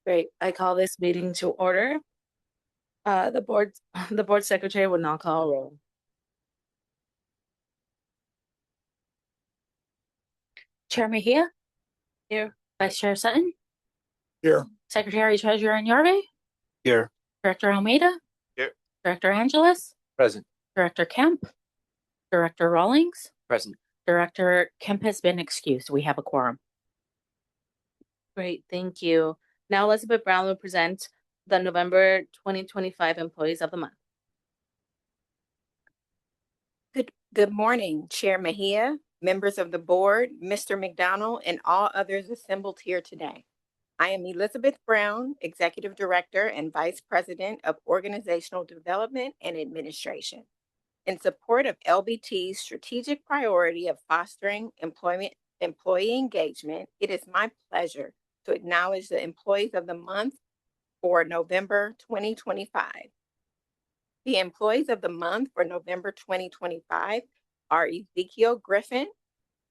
Great. I call this meeting to order. The board, the board secretary will now call a roll. Chair Mejia, Here. Vice Chair Sutton, Here. Secretary Treasurer Nyarve, Here. Director Almeida, Here. Director Angeles, Present. Director Kemp, Director Rawlings. Present. Director Kemp has been excused. We have a quorum. Great, thank you. Now Elizabeth Brown will present the November 2025 Employees of the Month. Good morning, Chair Mejia, members of the board, Mr. McDonald, and all others assembled here today. I am Elizabeth Brown, Executive Director and Vice President of Organizational Development and Administration. In support of LBT's strategic priority of fostering employee engagement, it is my pleasure to acknowledge the Employees of the Month for November 2025. The employees of the month for November 2025 are Ezekiel Griffin,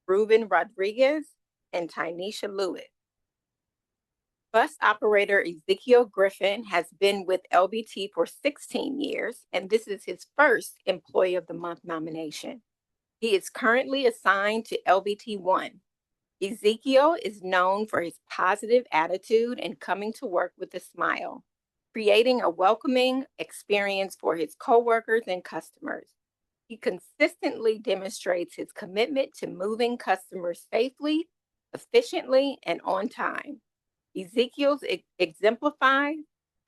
Ruben Rodriguez, and Tynesha Lewis. Bus operator Ezekiel Griffin has been with LBT for 16 years, and this is his first Employee of the Month nomination. He is currently assigned to LBT 1. Ezekiel is known for his positive attitude and coming to work with a smile, creating a welcoming experience for his coworkers and customers. He consistently demonstrates his commitment to moving customers safely, efficiently, and on time. Ezekiel exemplifies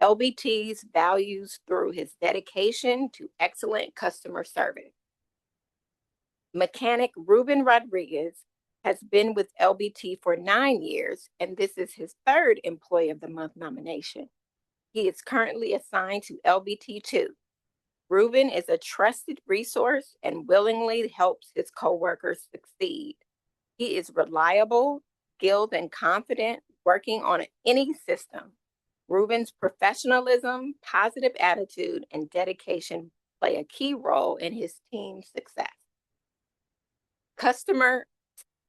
LBT's values through his dedication to excellent customer service. Mechanic Ruben Rodriguez has been with LBT for 9 years, and this is his third Employee of the Month nomination. He is currently assigned to LBT 2. Ruben is a trusted resource and willingly helps his coworkers succeed. He is reliable, skilled, and confident working on any system. Ruben's professionalism, positive attitude, and dedication play a key role in his team's success. Customer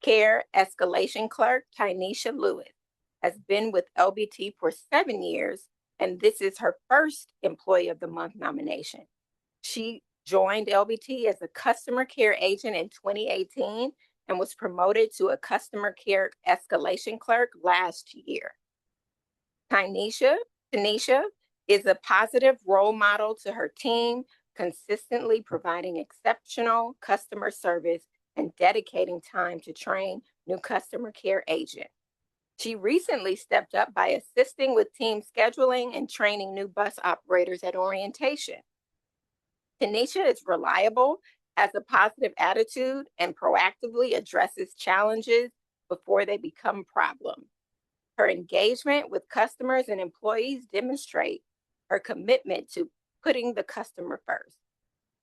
Care Escalation Clerk Tynesha Lewis has been with LBT for 7 years, and this is her first Employee of the Month nomination. She joined LBT as a customer care agent in 2018 and was promoted to a customer care escalation clerk last year. Tanisha is a positive role model to her team, consistently providing exceptional customer service and dedicating time to train new customer care agents. She recently stepped up by assisting with team scheduling and training new bus operators at orientation. Tanisha is reliable, has a positive attitude, and proactively addresses challenges before they become problems. Her engagement with customers and employees demonstrate her commitment to putting the customer first.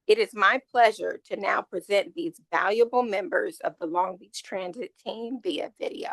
It is my pleasure to now present these valuable members of the Long Beach Transit team via video.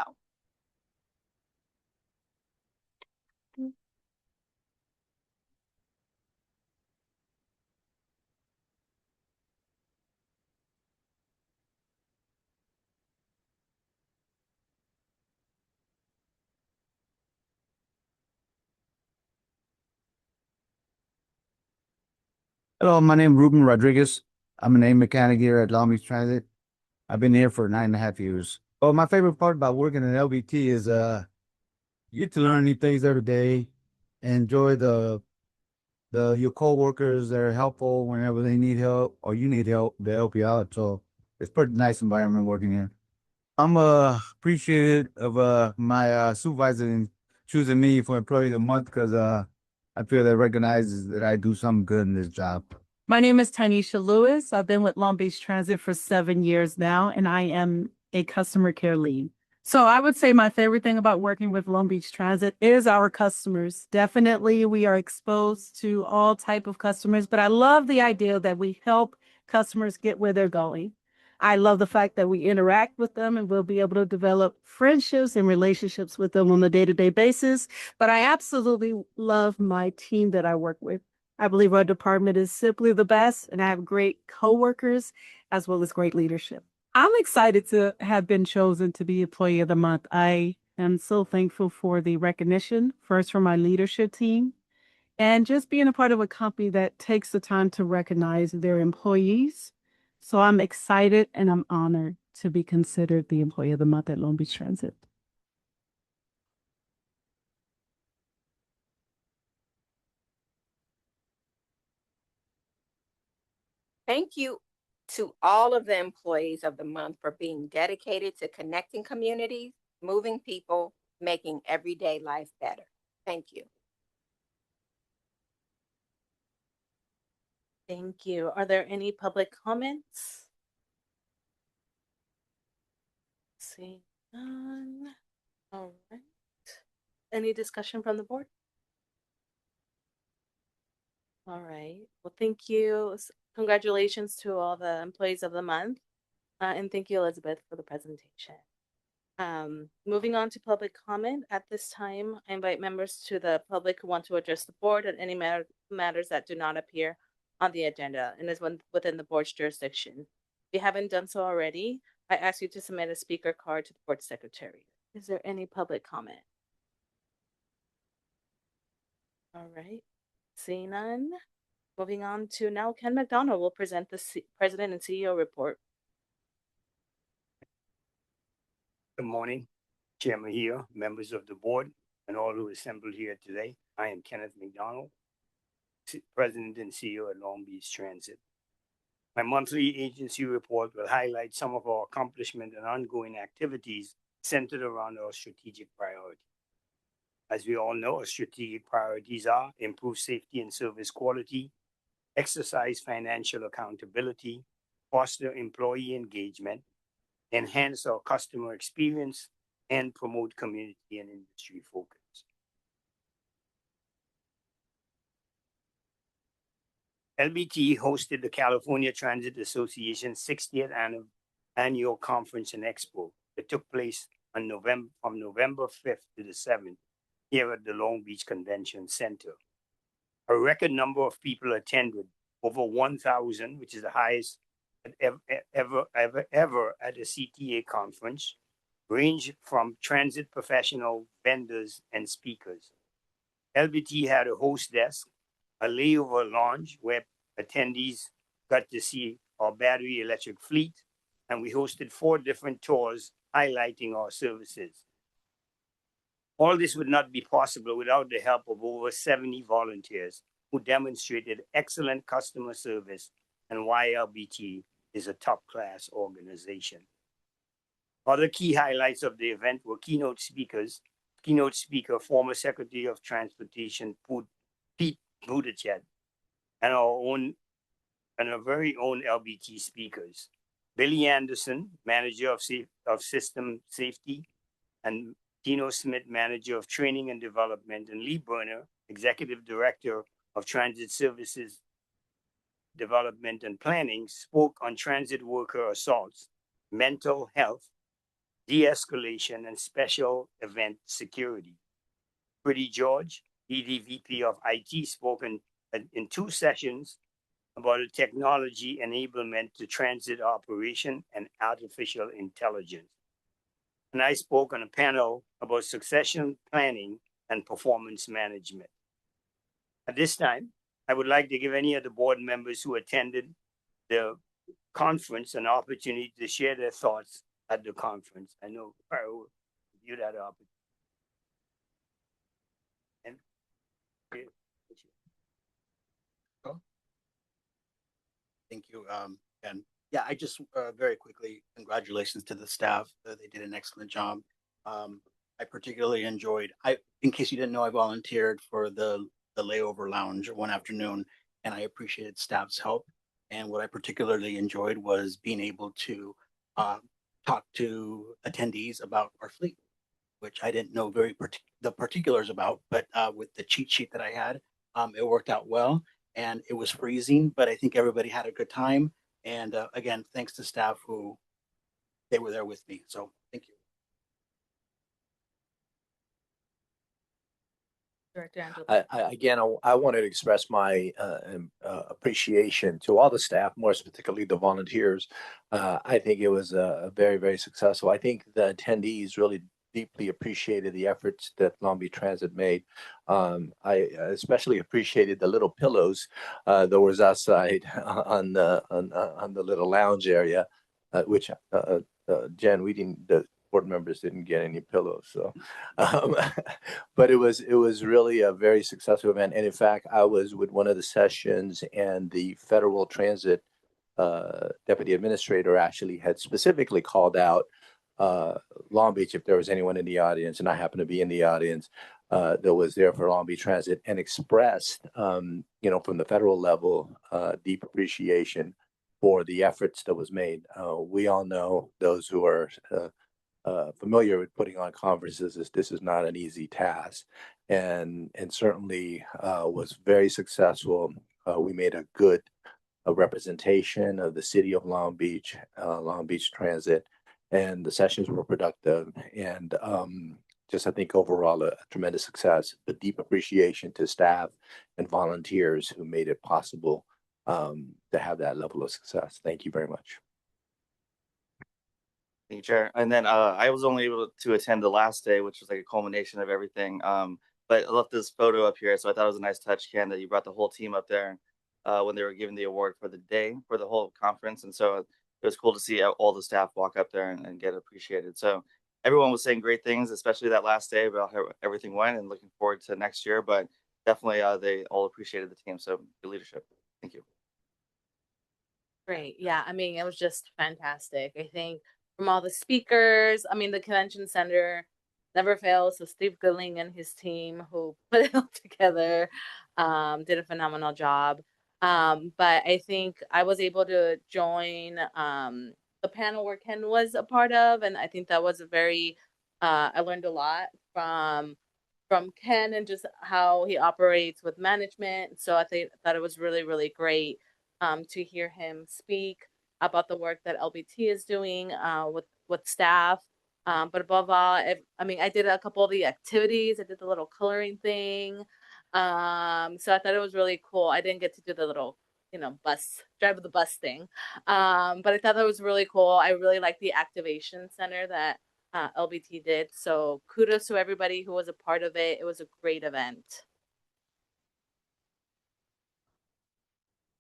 Hello, my name is Ruben Rodriguez. I'm an A mechanic here at Long Beach Transit. I've been here for 9.5 years. Well, my favorite part about working at LBT is you get to learn new things every day, enjoy your coworkers that are helpful whenever they need help or you need help, they help you out. So it's pretty nice environment working here. I'm appreciative of my supervisor in choosing me for Employee of the Month because I feel that recognizes that I do something good in this job. My name is Tynesha Lewis. I've been with Long Beach Transit for 7 years now, and I am a customer care lead. So I would say my favorite thing about working with Long Beach Transit is our customers. Definitely, we are exposed to all type of customers, but I love the idea that we help customers get where they're going. I love the fact that we interact with them and we'll be able to develop friendships and relationships with them on a day-to-day basis. But I absolutely love my team that I work with. I believe our department is simply the best, and I have great coworkers as well as great leadership. I'm excited to have been chosen to be Employee of the Month. I I'm so thankful for the recognition, first from my leadership team, and just being a part of a company that takes the time to recognize their employees. So I'm excited and I'm honored to be considered the Employee of the Month at Long Beach Transit. Thank you to all of the employees of the month for being dedicated to connecting communities, moving people, making everyday life better. Thank you. Thank you. Are there any public comments? See none. All right. Any discussion from the board? All right. Well, thank you. Congratulations to all the employees of the month. And thank you, Elizabeth, for the presentation. Moving on to public comment. At this time, I invite members to the public who want to address the board on any matters that do not appear on the agenda and is within the board's jurisdiction. If you haven't done so already, I ask you to submit a speaker card to the board secretary. Is there any public comment? All right. Seeing none. Moving on to now, Ken McDonald will present the President and CEO report. Good morning, Chair Mejia, members of the board, and all who assembled here today. I am Kenneth McDonald, President and CEO at Long Beach Transit. My monthly agency report will highlight some of our accomplishments and ongoing activities centered around our strategic priorities. As we all know, our strategic priorities are improve safety and service quality, exercise financial accountability, foster employee engagement, enhance our customer experience, and promote community and industry focus. LBT hosted the California Transit Association's 60th annual conference and expo that took place on from November 5th to the 7th here at the Long Beach Convention Center. A record number of people attended, over 1,000, which is the highest ever at a CTA conference, range from transit professional, vendors, and speakers. LBT had a host desk, a layover lounge where attendees got to see our battery electric fleet, and we hosted 4 different tours highlighting our services. All this would not be possible without the help of over 70 volunteers who demonstrated excellent customer service and why LBT is a top-class organization. Other key highlights of the event were keynote speakers. Keynote speaker, former Secretary of Transportation Pete Buttigieg, and our very own LBT speakers. Billy Anderson, Manager of System Safety, and Dino Smith, Manager of Training and Development, and Lee Berner, Executive Director of Transit Services Development and Planning, spoke on transit worker assaults, mental health, de-escalation, and special event security. Pretty George, EDVP of IT, spoke in 2 sessions about the technology enablement to transit operation and artificial intelligence. And I spoke on a panel about succession planning and performance management. At this time, I would like to give any of the board members who attended the conference an opportunity to share their thoughts at the conference. I know you had an opportunity. And thank you. And yeah, I just very quickly, congratulations to the staff. They did an excellent job. I particularly enjoyed, in case you didn't know, I volunteered for the layover lounge one afternoon, and I appreciated staff's help. And what I particularly enjoyed was being able to talk to attendees about our fleet, which I didn't know the particulars about, but with the cheat sheet that I had, it worked out well. And it was freezing, but I think everybody had a good time. And again, thanks to staff who they were there with me. So thank you. Director Angela. I wanted to express my appreciation to all the staff, more particularly the volunteers. I think it was very, very successful. I think the attendees really deeply appreciated the efforts that Long Beach Transit made. I especially appreciated the little pillows that was outside on the little lounge area, which Jen, we didn't. The board members didn't get any pillows, so um, but it was really a very successful event. And in fact, I was with one of the sessions, and the Federal Transit deputy administrator actually had specifically called out Long Beach if there was anyone in the audience, and I happened to be in the audience that was there for Long Beach Transit, and expressed, from the federal level, deep appreciation for the efforts that was made. We all know, those who are familiar with putting on conferences, this is not an easy task, and certainly was very successful. We made a good representation of the city of Long Beach Transit, and the sessions were productive, and just I think overall a tremendous success. A deep appreciation to staff and volunteers who made it possible to have that level of success. Thank you very much. Thank you, Chair. And then I was only able to attend the last day, which was like a culmination of everything. But I left this photo up here, so I thought it was a nice touch, Ken, that you brought the whole team up there when they were giving the award for the day, for the whole conference. And so it was cool to see all the staff walk up there and get appreciated. So everyone was saying great things, especially that last day about how everything went, and looking forward to next year. But definitely they all appreciated the team. So good leadership. Thank you. Great. Yeah. I mean, it was just fantastic. I think from all the speakers, I mean, the convention center never fails. So Steve Goodling and his team who put it all together did a phenomenal job. But I think I was able to join the panel where Ken was a part of, and I think that was a very I learned a lot from Ken and just how he operates with management. So I thought it was really, really great to hear him speak about the work that LBT is doing with staff. But above all, I mean, I did a couple of the activities. I did the little coloring thing. So I thought it was really cool. I didn't get to do the little, drive the bus thing. But I thought that was really cool. I really liked the activation center that LBT did. So kudos to everybody who was a part of it. It was a great event.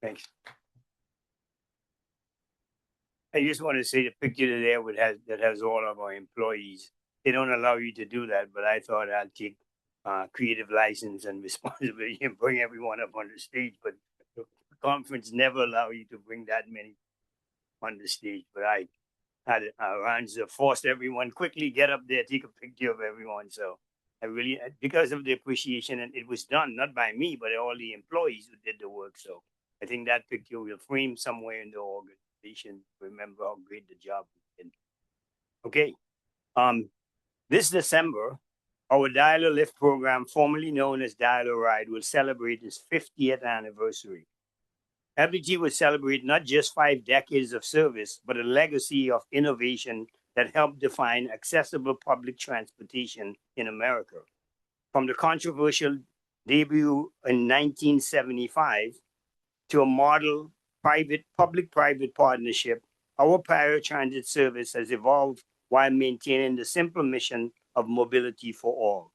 Thanks. I just want to say the picture there that has all of our employees. They don't allow you to do that, but I thought I'd take creative license and responsibility and bring everyone up on the stage. But the conference never allow you to bring that many on the stage. But I had Ranza forced everyone quickly get up there, take a picture of everyone. So I really, because of the appreciation, and it was done not by me, but all the employees who did the work. So I think that picture will frame somewhere in the organization. Remember how great the job we did. Okay. This December, our Dial a Lift program, formerly known as Dial a Ride, will celebrate its 50th anniversary. LBT will celebrate not just 5 decades of service, but a legacy of innovation that helped define accessible public transportation in America. From the controversial debut in 1975 to a model public-private partnership, our paratransit service has evolved while maintaining the simple mission of mobility for all.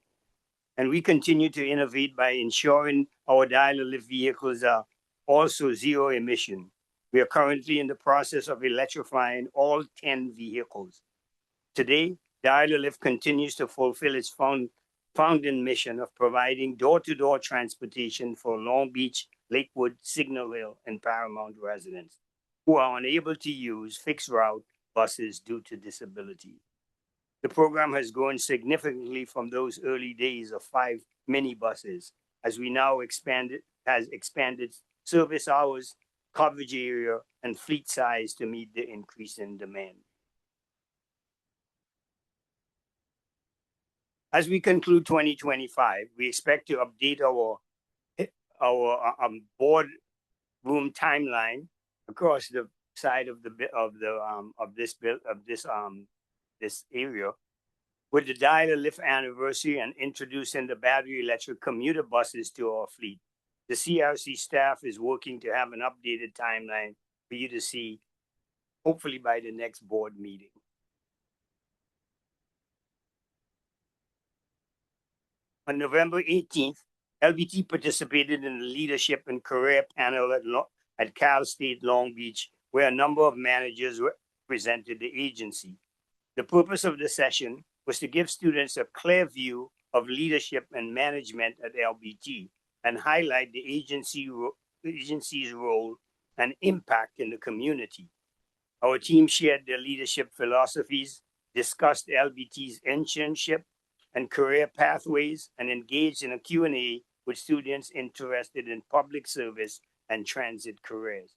And we continue to innovate by ensuring our Dial a Lift vehicles are also zero emission. We are currently in the process of electrifying all 10 vehicles. Today, Dial a Lift continues to fulfill its founding mission of providing door-to-door transportation for Long Beach, Lakewood, Signal Hill, and Paramount residents who are unable to use fixed route buses due to disability. The program has grown significantly from those early days of 5 minibuses, as we now has expanded service hours, coverage area, and fleet size to meet the increase in demand. As we conclude 2025, we expect to update our board room timeline across the side of this area with the Dial a Lift anniversary and introducing the battery electric commuter buses to our fleet. The CRC staff is working to have an updated timeline for you to see, hopefully by the next board meeting. On November 18th, LBT participated in the Leadership and Career Panel at Cal State Long Beach, where a number of managers represented the agency. The purpose of the session was to give students a clear view of leadership and management at LBT and highlight the agency's role and impact in the community. Our team shared their leadership philosophies, discussed LBT's internship and career pathways, and engaged in a Q&A with students interested in public service and transit careers.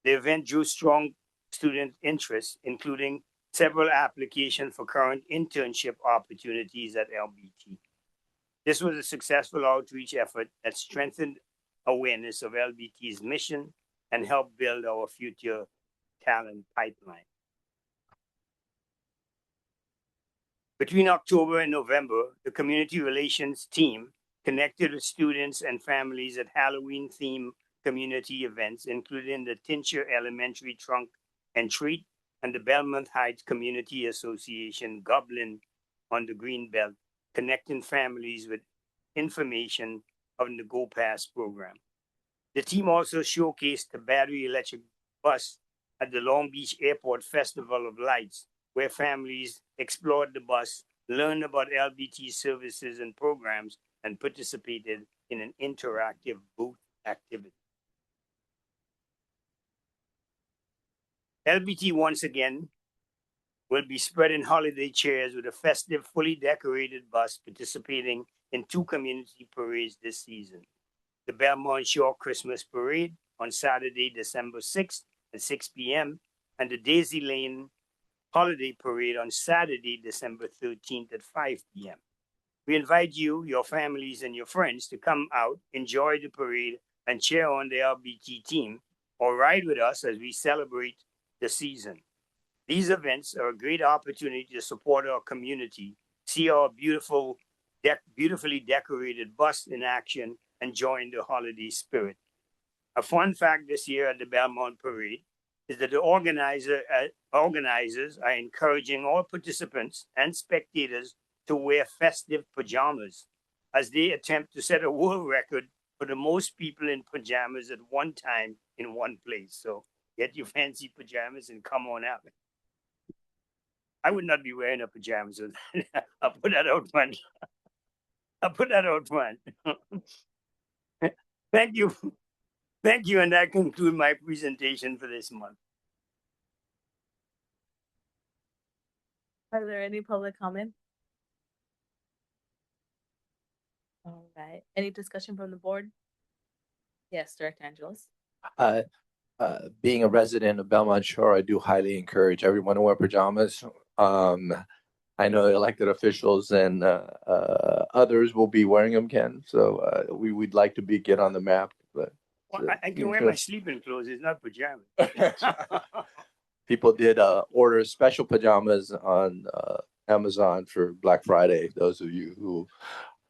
The event drew strong student interest, including several applications for current internship opportunities at LBT. This was a successful outreach effort that strengthened awareness of LBT's mission and helped build our future talent pipeline. Between October and November, the community relations team connected with students and families at Halloween-themed community events, including the Tincher Elementary Trunk and Treat and the Belmont Heights Community Association Goblin on the Greenbelt, connecting families with information on the Go Pass program. The team also showcased the battery electric bus at the Long Beach Airport Festival of Lights, where families explored the bus, learned about LBT services and programs, and participated in an interactive booth activity. LBT once again will be spreading holiday chairs with a festive, fully decorated bus participating in 2 community parades this season. The Belmont Shore Christmas Parade on Saturday, December 6th at 6 p.m. and the Daisy Lane Holiday Parade on Saturday, December 13th at 5 p.m. We invite you, your families, and your friends to come out, enjoy the parade, and cheer on the LBT team, or ride with us as we celebrate the season. These events are a great opportunity to support our community, see our beautifully decorated bus in action, and join the holiday spirit. A fun fact this year at the Belmont Parade is that the organizers are encouraging all participants and spectators to wear festive pajamas as they attempt to set a world record for the most people in pajamas at one time in one place. So get your fancy pajamas and come on out. I would not be wearing a pajamas. So I'll put that out front. Thank you. Thank you. And that concludes my presentation for this month. Are there any public comments? All right. Any discussion from the board? Yes, Director Angelos. Being a resident of Belmont Shore, I do highly encourage everyone to wear pajamas. I know elected officials and others will be wearing them, Ken. So we'd like to get on the map. But well, I can wear my sleeping clothes. It's not pajamas. People did order special pajamas on Amazon for Black Friday. Those of you who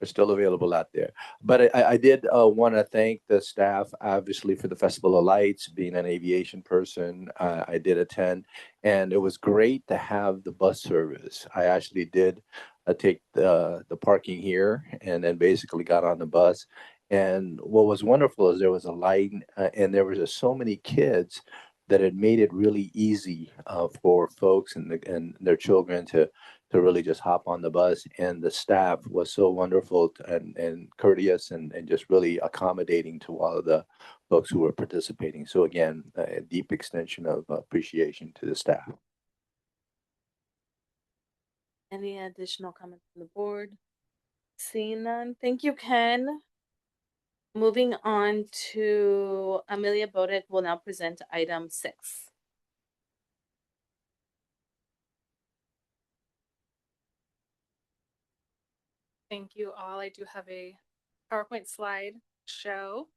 are still available out there. But I did want to thank the staff, obviously, for the Festival of Lights. Being an aviation person, I did attend, and it was great to have the bus service. I actually did take the parking here and then basically got on the bus. And what was wonderful is there was a line and there was just so many kids that it made it really easy for folks and their children to really just hop on the bus. And the staff was so wonderful and courteous and just really accommodating to all of the folks who were participating. So again, a deep extension of appreciation to the staff. Any additional comments from the board? Seeing none. Thank you, Ken. Moving on to Amelia Bodek will now present item 6. Thank you all. I do have a PowerPoint slide show.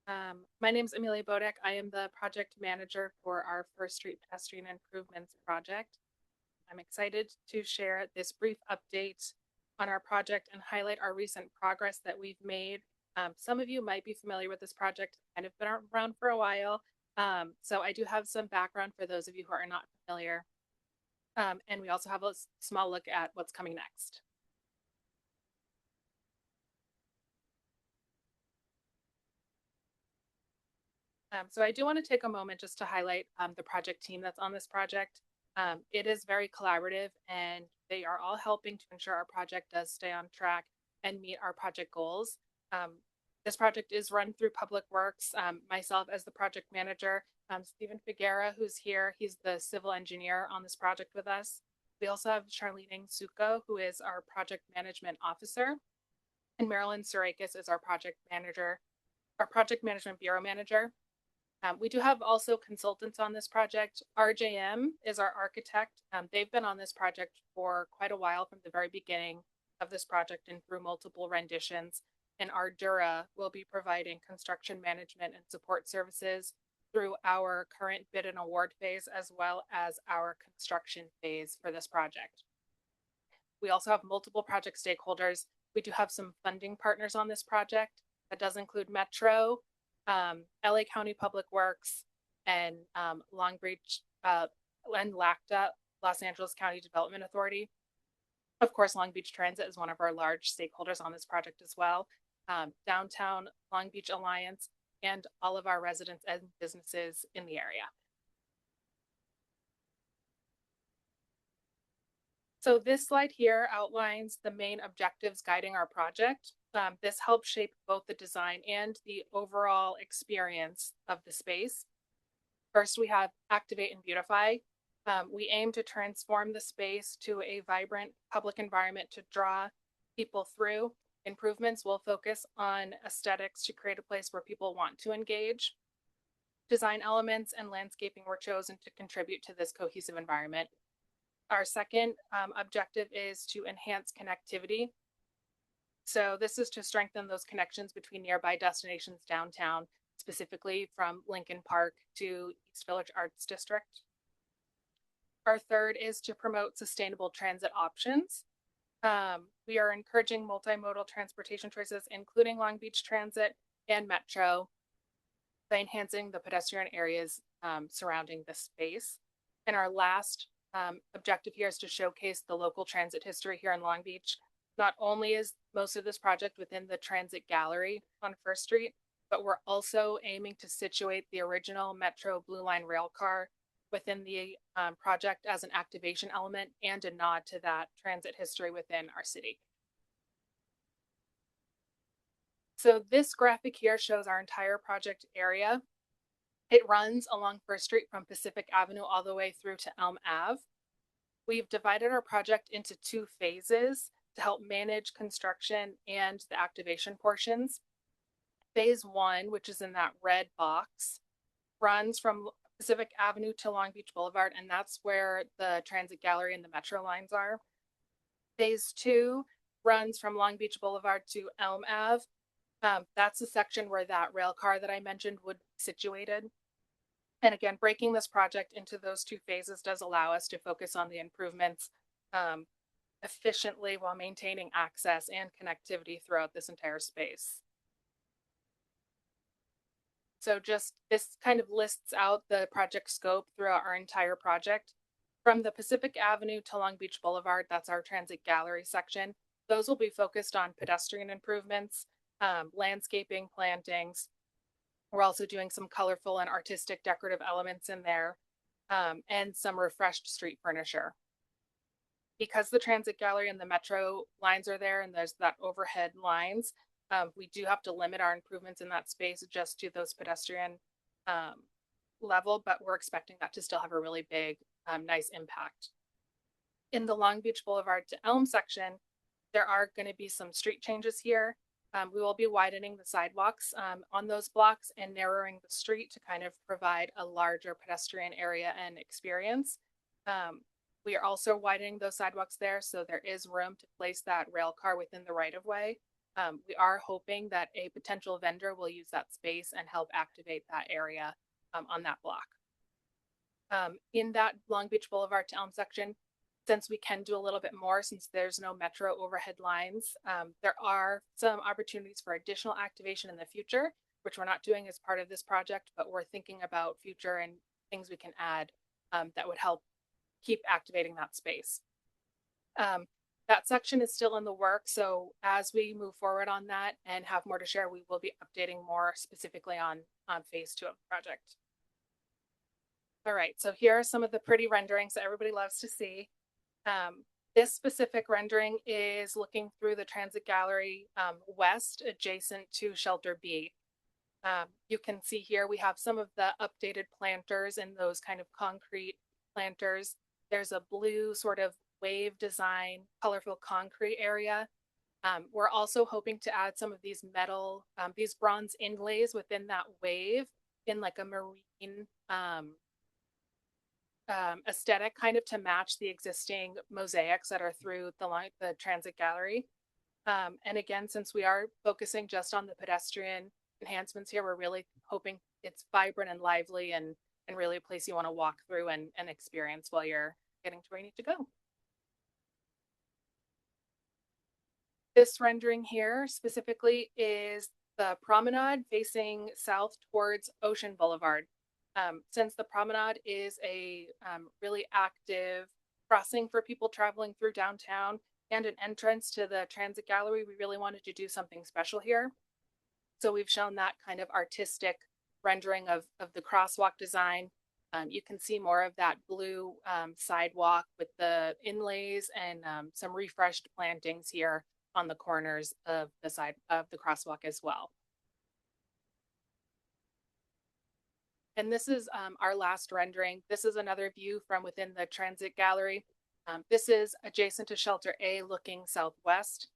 My name is Amelia Bodek. I am the project manager for our First Street Pedestrian Improvements project. I'm excited to share this brief update on our project and highlight our recent progress that we've made. Some of you might be familiar with this project, kind of been around for a while. So I do have some background for those of you who are not familiar. And we also have a small look at what's coming next. So I do want to take a moment just to highlight the project team that's on this project. It is very collaborative and they are all helping to ensure our project does stay on track and meet our project goals. This project is run through Public Works, myself as the project manager, Stephen Figuera, who's here. He's the civil engineer on this project with us. We also have Charlene Suko, who is our project management officer, and Marilyn Surakis is our project manager, our project management bureau manager. We do have also consultants on this project. RJM is our architect. They've been on this project for quite a while from the very beginning of this project and through multiple renditions. And Ardura will be providing construction management and support services through our current bid and award phase, as well as our construction phase for this project. We also have multiple project stakeholders. We do have some funding partners on this project. That does include Metro, LA County Public Works, and Long Beach and LACTA, Los Angeles County Development Authority. Of course, Long Beach Transit is one of our large stakeholders on this project as well. Downtown Long Beach Alliance, and all of our residents and businesses in the area. So this slide here outlines the main objectives guiding our project. This helps shape both the design and the overall experience of the space. First, we have Activate and Beautify. We aim to transform the space to a vibrant public environment to draw people through. Improvements will focus on aesthetics to create a place where people want to engage. Design elements and landscaping were chosen to contribute to this cohesive environment. Our second objective is to enhance connectivity. So this is to strengthen those connections between nearby destinations downtown, specifically from Lincoln Park to East Village Arts District. Our third is to promote sustainable transit options. We are encouraging multimodal transportation choices, including Long Beach Transit and Metro, by enhancing the pedestrian areas surrounding the space. And our last objective here is to showcase the local transit history here in Long Beach. Not only is most of this project within the transit gallery on First Street, but we're also aiming to situate the original Metro Blue Line rail car within the project as an activation element and a nod to that transit history within our city. So this graphic here shows our entire project area. It runs along First Street from Pacific Avenue all the way through to Elm Ave. We've divided our project into two phases to help manage construction and the activation portions. Phase 1, which is in that red box, runs from Pacific Avenue to Long Beach Boulevard, and that's where the transit gallery and the metro lines are. Phase 2 runs from Long Beach Boulevard to Elm Ave. That's the section where that rail car that I mentioned would be situated. And again, breaking this project into those two phases does allow us to focus on the improvements efficiently while maintaining access and connectivity throughout this entire space. So just this kind of lists out the project scope throughout our entire project. From the Pacific Avenue to Long Beach Boulevard, that's our transit gallery section. Those will be focused on pedestrian improvements, landscaping, plantings. We're also doing some colorful and artistic decorative elements in there, and some refreshed street furniture. Because the transit gallery and the metro lines are there and there's that overhead lines, we do have to limit our improvements in that space just to those pedestrian level, but we're expecting that to still have a really big, nice impact. In the Long Beach Boulevard to Elm section, there are going to be some street changes here. We will be widening the sidewalks on those blocks and narrowing the street to kind of provide a larger pedestrian area and experience. We are also widening those sidewalks there, so there is room to place that rail car within the right of way. We are hoping that a potential vendor will use that space and help activate that area on that block. In that Long Beach Boulevard to Elm section, since we can do a little bit more, since there's no metro overhead lines, there are some opportunities for additional activation in the future, which we're not doing as part of this project, but we're thinking about future and things we can add that would help keep activating that space. That section is still in the works, so as we move forward on that and have more to share, we will be updating more specifically on phase 2 of the project. All right, so here are some of the pretty renderings that everybody loves to see. This specific rendering is looking through the transit gallery west adjacent to Shelter B. You can see here we have some of the updated planters and those kind of concrete planters. There's a blue sort of wave design, colorful concrete area. We're also hoping to add some of these metal, these bronze inlays within that wave in like a marine aesthetic, kind of to match the existing mosaics that are through the transit gallery. And again, since we are focusing just on the pedestrian enhancements here, we're really hoping it's vibrant and lively and really a place you want to walk through and experience while you're getting to where you need to go. This rendering here specifically is the promenade facing south towards Ocean Boulevard. Since the promenade is a really active crossing for people traveling through downtown and an entrance to the transit gallery, we really wanted to do something special here. So we've shown that kind of artistic rendering of the crosswalk design. You can see more of that blue sidewalk with the inlays and some refreshed plantings here on the corners of the side of the crosswalk as well. And this is our last rendering. This is another view from within the transit gallery. This is adjacent to Shelter A looking southwest.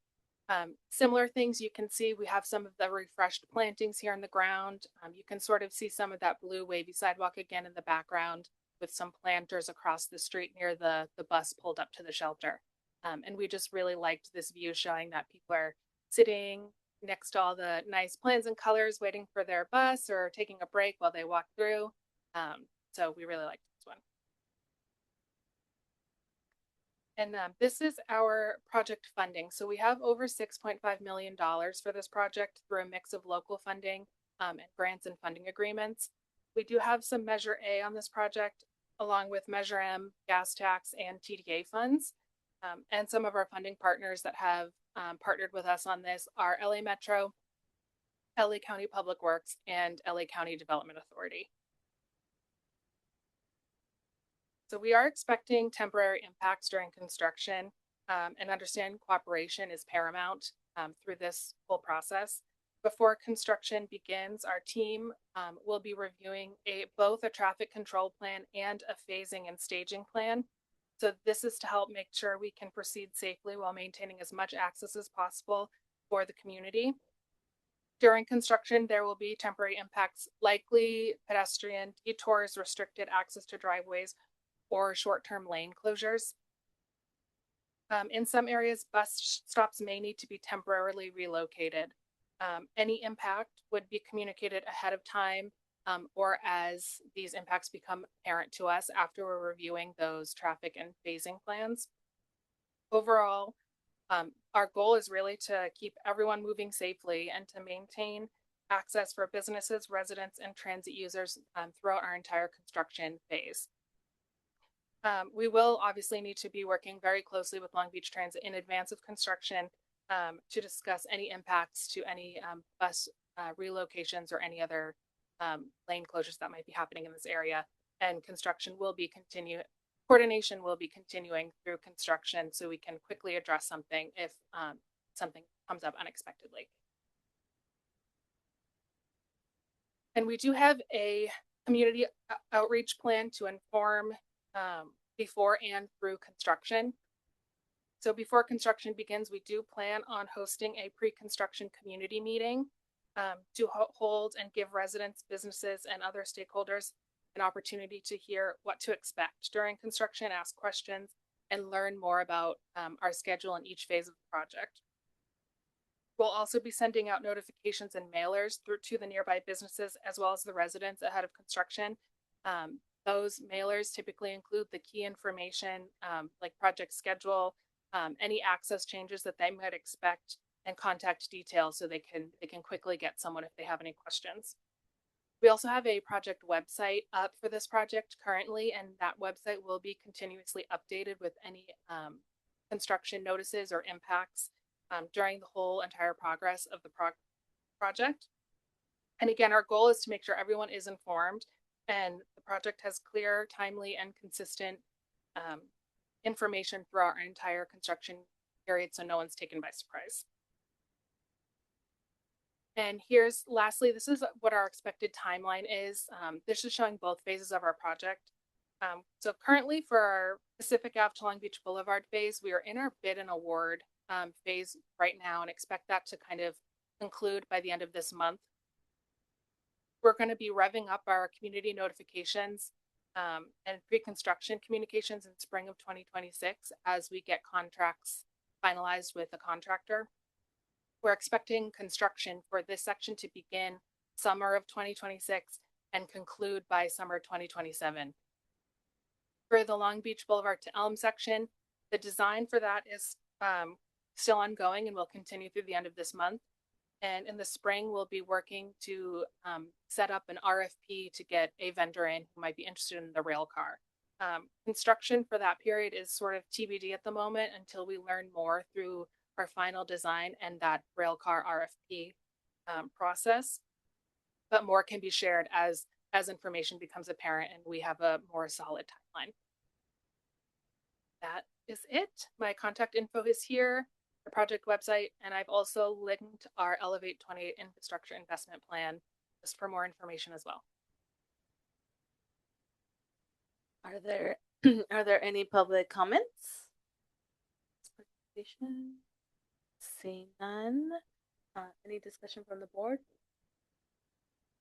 Similar things you can see, we have some of the refreshed plantings here in the ground. You can sort of see some of that blue wavy sidewalk again in the background with some planters across the street near the bus pulled up to the shelter. And we just really liked this view showing that people are sitting next to all the nice plants and colors waiting for their bus or taking a break while they walk through. So we really liked this one. And this is our project funding. So we have over $6.5 million for this project through a mix of local funding and grants and funding agreements. We do have some Measure A on this project, along with Measure M, gas tax, and TDA funds. And some of our funding partners that have partnered with us on this are LA Metro, LA County Public Works, and LA County Development Authority. So we are expecting temporary impacts during construction and understand cooperation is paramount through this whole process. Before construction begins, our team will be reviewing both a traffic control plan and a phasing and staging plan. So this is to help make sure we can proceed safely while maintaining as much access as possible for the community. During construction, there will be temporary impacts, likely pedestrian detours, restricted access to driveways, or short-term lane closures. In some areas, bus stops may need to be temporarily relocated. Any impact would be communicated ahead of time or as these impacts become apparent to us after we're reviewing those traffic and phasing plans. Overall, our goal is really to keep everyone moving safely and to maintain access for businesses, residents, and transit users throughout our entire construction phase. We will obviously need to be working very closely with Long Beach Transit in advance of construction to discuss any impacts to any bus relocations or any other lane closures that might be happening in this area. And construction will be coordination will be continuing through construction so we can quickly address something if something comes up unexpectedly. And we do have a community outreach plan to inform before and through construction. So before construction begins, we do plan on hosting a pre-construction community meeting to hold and give residents, businesses, and other stakeholders an opportunity to hear what to expect during construction, ask questions, and learn more about our schedule in each phase of the project. We'll also be sending out notifications and mailers to the nearby businesses as well as the residents ahead of construction. Those mailers typically include the key information like project schedule, any access changes that they might expect, and contact details so they can quickly get someone if they have any questions. We also have a project website up for this project currently, and that website will be continuously updated with any construction notices or impacts during the whole entire progress of the project. And again, our goal is to make sure everyone is informed and the project has clear, timely, and consistent information throughout our entire construction period so no one's taken by surprise. And here's lastly, this is what our expected timeline is. This is showing both phases of our project. So currently for our Pacific Ave to Long Beach Boulevard phase, we are in our bid and award phase right now and expect that to kind of conclude by the end of this month. We're going to be revving up our community notifications and pre-construction communications in spring of 2026 as we get contracts finalized with the contractor. We're expecting construction for this section to begin summer of 2026 and conclude by summer 2027. For the Long Beach Boulevard to Elm section, the design for that is still ongoing and will continue through the end of this month. And in the spring, we'll be working to set up an RFP to get a vendor in who might be interested in the rail car. Construction for that period is sort of TBD at the moment until we learn more through our final design and that rail car RFP process. But more can be shared as information becomes apparent and we have a more solid timeline. That is it. My contact info is here, the project website, and I've also linked our Elevate 28 infrastructure investment plan just for more information as well. Are there any public comments? Seeing none. Any discussion from the board?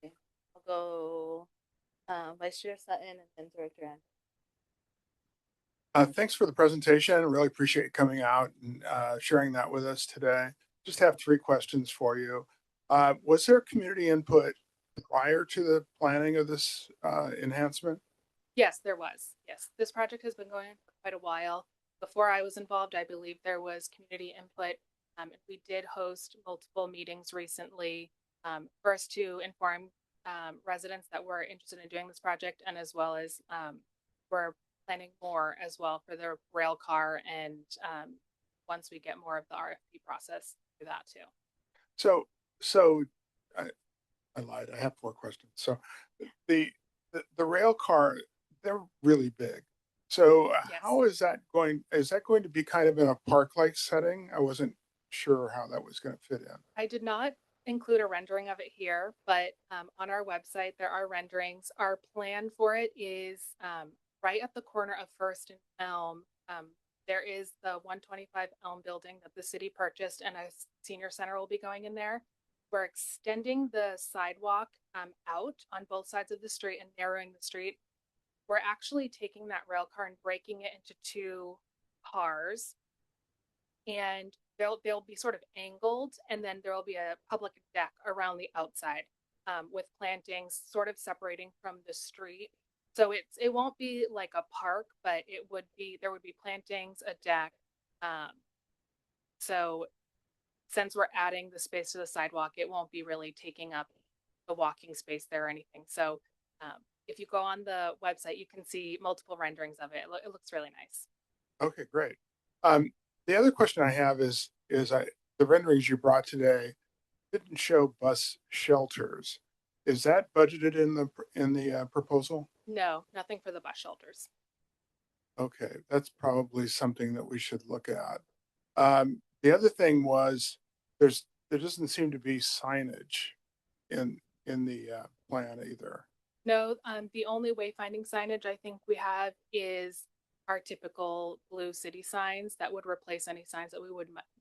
Okay, I'll go Vice Chair Sutton and then Director Andrews. Thanks for the presentation. I really appreciate you coming out and sharing that with us today. Just have 3 questions for you. Was there community input prior to the planning of this enhancement? Yes, there was. Yes, this project has been going on for quite a while. Before I was involved, I believe there was community input. And we did host multiple meetings recently, first to inform residents that were interested in doing this project, and as well as we're planning more as well for the rail car, and once we get more of the RFP process through that too. So I lied. I have 4 questions. So the rail car, they're really big. So Yes. how is that going? Is that going to be kind of in a park-like setting? I wasn't sure how that was going to fit in. I did not include a rendering of it here, but on our website, there are renderings. Our plan for it is right at the corner of First and Elm. There is the 125 Elm building that the city purchased, and a senior center will be going in there. We're extending the sidewalk out on both sides of the street and narrowing the street. We're actually taking that rail car and breaking it into 2 cars, and they'll be sort of angled, and then there will be a public deck around the outside with plantings sort of separating from the street. So it won't be like a park, but there would be plantings, a deck. So since we're adding the space to the sidewalk, it won't be really taking up the walking space there or anything. So if you go on the website, you can see multiple renderings of it. It looks really nice. Okay, great. The other question I have is the renderings you brought today didn't show bus shelters. Is that budgeted in the proposal? No, nothing for the bus shelters. Okay, that's probably something that we should look at. The other thing was there doesn't seem to be signage in the plan either. No, the only wayfinding signage I think we have is our typical blue city signs that would replace any signs that we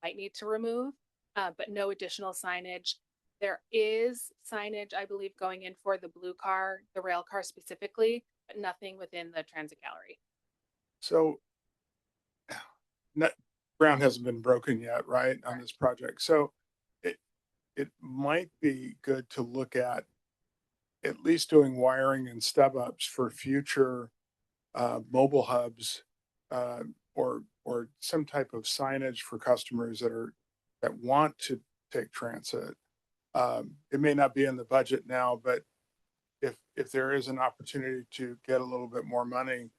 might need to remove, but no additional signage. There is signage, I believe, going in for the blue car, the rail car specifically, but nothing within the transit gallery. So ground hasn't been broken yet, right, on this project. So it might be good to look at least doing wiring and stub ups for future mobile hubs or some type of signage for customers that want to take transit. It may not be in the budget now, but if there is an opportunity to get a little bit more money,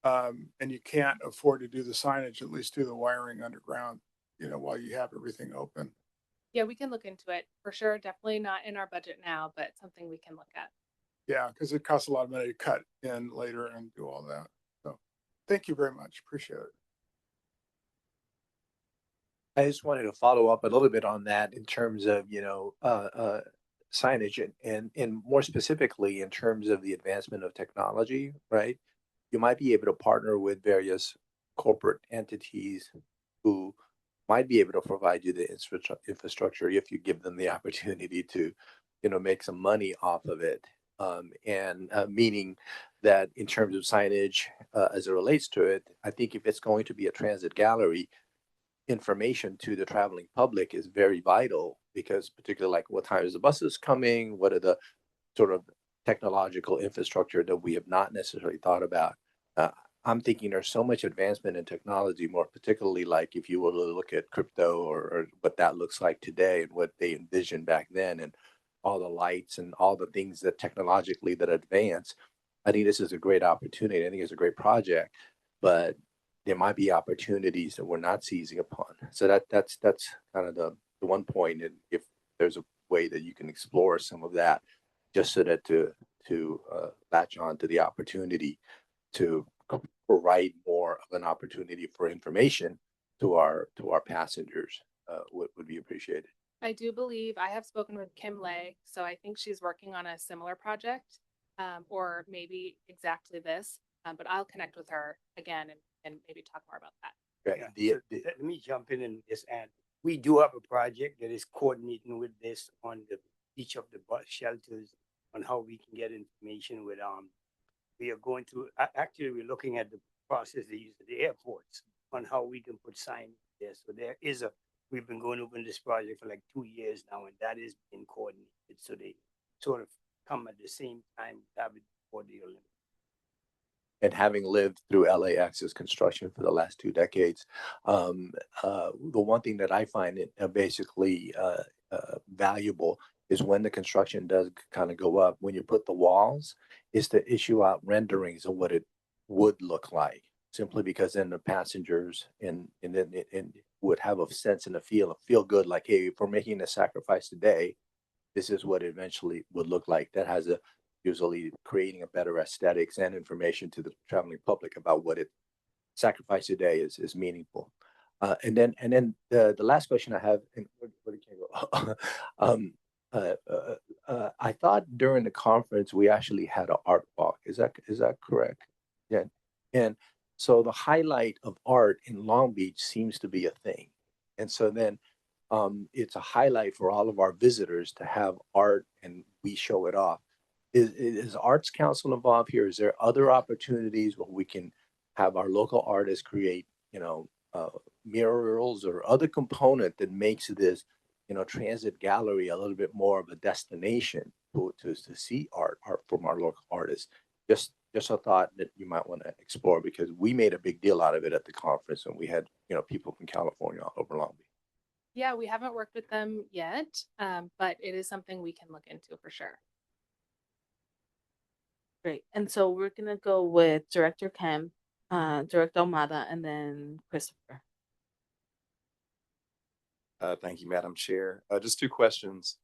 and you can't afford to do the signage, at least do the wiring underground, while you have everything open. Yeah, we can look into it for sure. Definitely not in our budget now, but something we can look at. Yeah, because it costs a lot of money to cut in later and do all that. So thank you very much. Appreciate it. I just wanted to follow up a little bit on that in terms of, signage and more specifically in terms of the advancement of technology, right? You might be able to partner with various corporate entities who might be able to provide you the infrastructure if you give them the opportunity to, make some money off of it. And meaning that in terms of signage, as it relates to it, I think if it's going to be a transit gallery, information to the traveling public is very vital because particularly like what time is the buses coming, what are the sort of technological infrastructure that we have not necessarily thought about. Uh, I'm thinking there's so much advancement in technology, more particularly like if you were to look at crypto or what that looks like today and what they envisioned back then and all the lights and all the things that technologically that advance. I think this is a great opportunity. I think it's a great project, but there might be opportunities that we're not seizing upon. So that's kind of the one point. And if there's a way that you can explore some of that, just so that to latch on to the opportunity to provide more of an opportunity for information to our passengers, would be appreciated. I do believe I have spoken with Kim Lay, so I think she's working on a similar project, or maybe exactly this. But I'll connect with her again and maybe talk more about that. Right. Yeah, so let me jump in and just add, we do have a project that is coordinating with this on each of the bus shelters on how we can get information with, we are going through, actually, we're looking at the process they use at the airports on how we can put signs there. So we've been going over this project for like 2 years now, and that is being coordinated. So they sort of come at the same time, have it before the Olympics. And having lived through LAX's construction for the last 2 decades, the one thing that I find basically valuable is when the construction does kind of go up, when you put the walls, is to issue out renderings of what it would look like, simply because then the passengers and would have a sense and a feel good, like, hey, if we're making a sacrifice today, this is what it eventually would look like. That has a usually creating a better aesthetics and information to the traveling public about what it sacrifice today is meaningful. And then the last question I have, and where can I go? I thought during the conference we actually had an art walk. Is that correct? Yeah. And so the highlight of art in Long Beach seems to be a thing. And so then it's a highlight for all of our visitors to have art and we show it off. Is Arts Council involved here? Is there other opportunities where we can have our local artists create, murals or other component that makes this, transit gallery a little bit more of a destination to see art from our local artists? Just a thought that you might want to explore because we made a big deal out of it at the conference and we had, people from California all over Long Beach. Yeah, we haven't worked with them yet, but it is something we can look into for sure. Great. And so we're gonna go with Director Kemp, Director Almada, and then Christopher. Thank you, Madam Chair. Just 2 questions.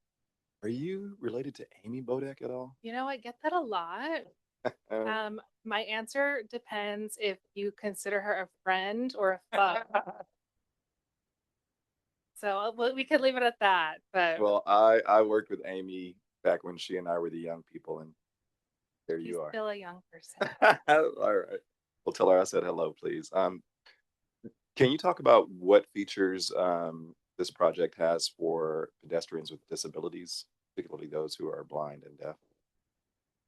Are you related to Amy Bodek at all? I get that a lot. My answer depends if you consider her a friend or a foe. So we could leave it at that. But Well, I worked with Amy back when she and I were the young people, and there she's you are. still a young person. All right. Well, tell her I said hello, please. Can you talk about what features this project has for pedestrians with disabilities, particularly those who are blind and deaf?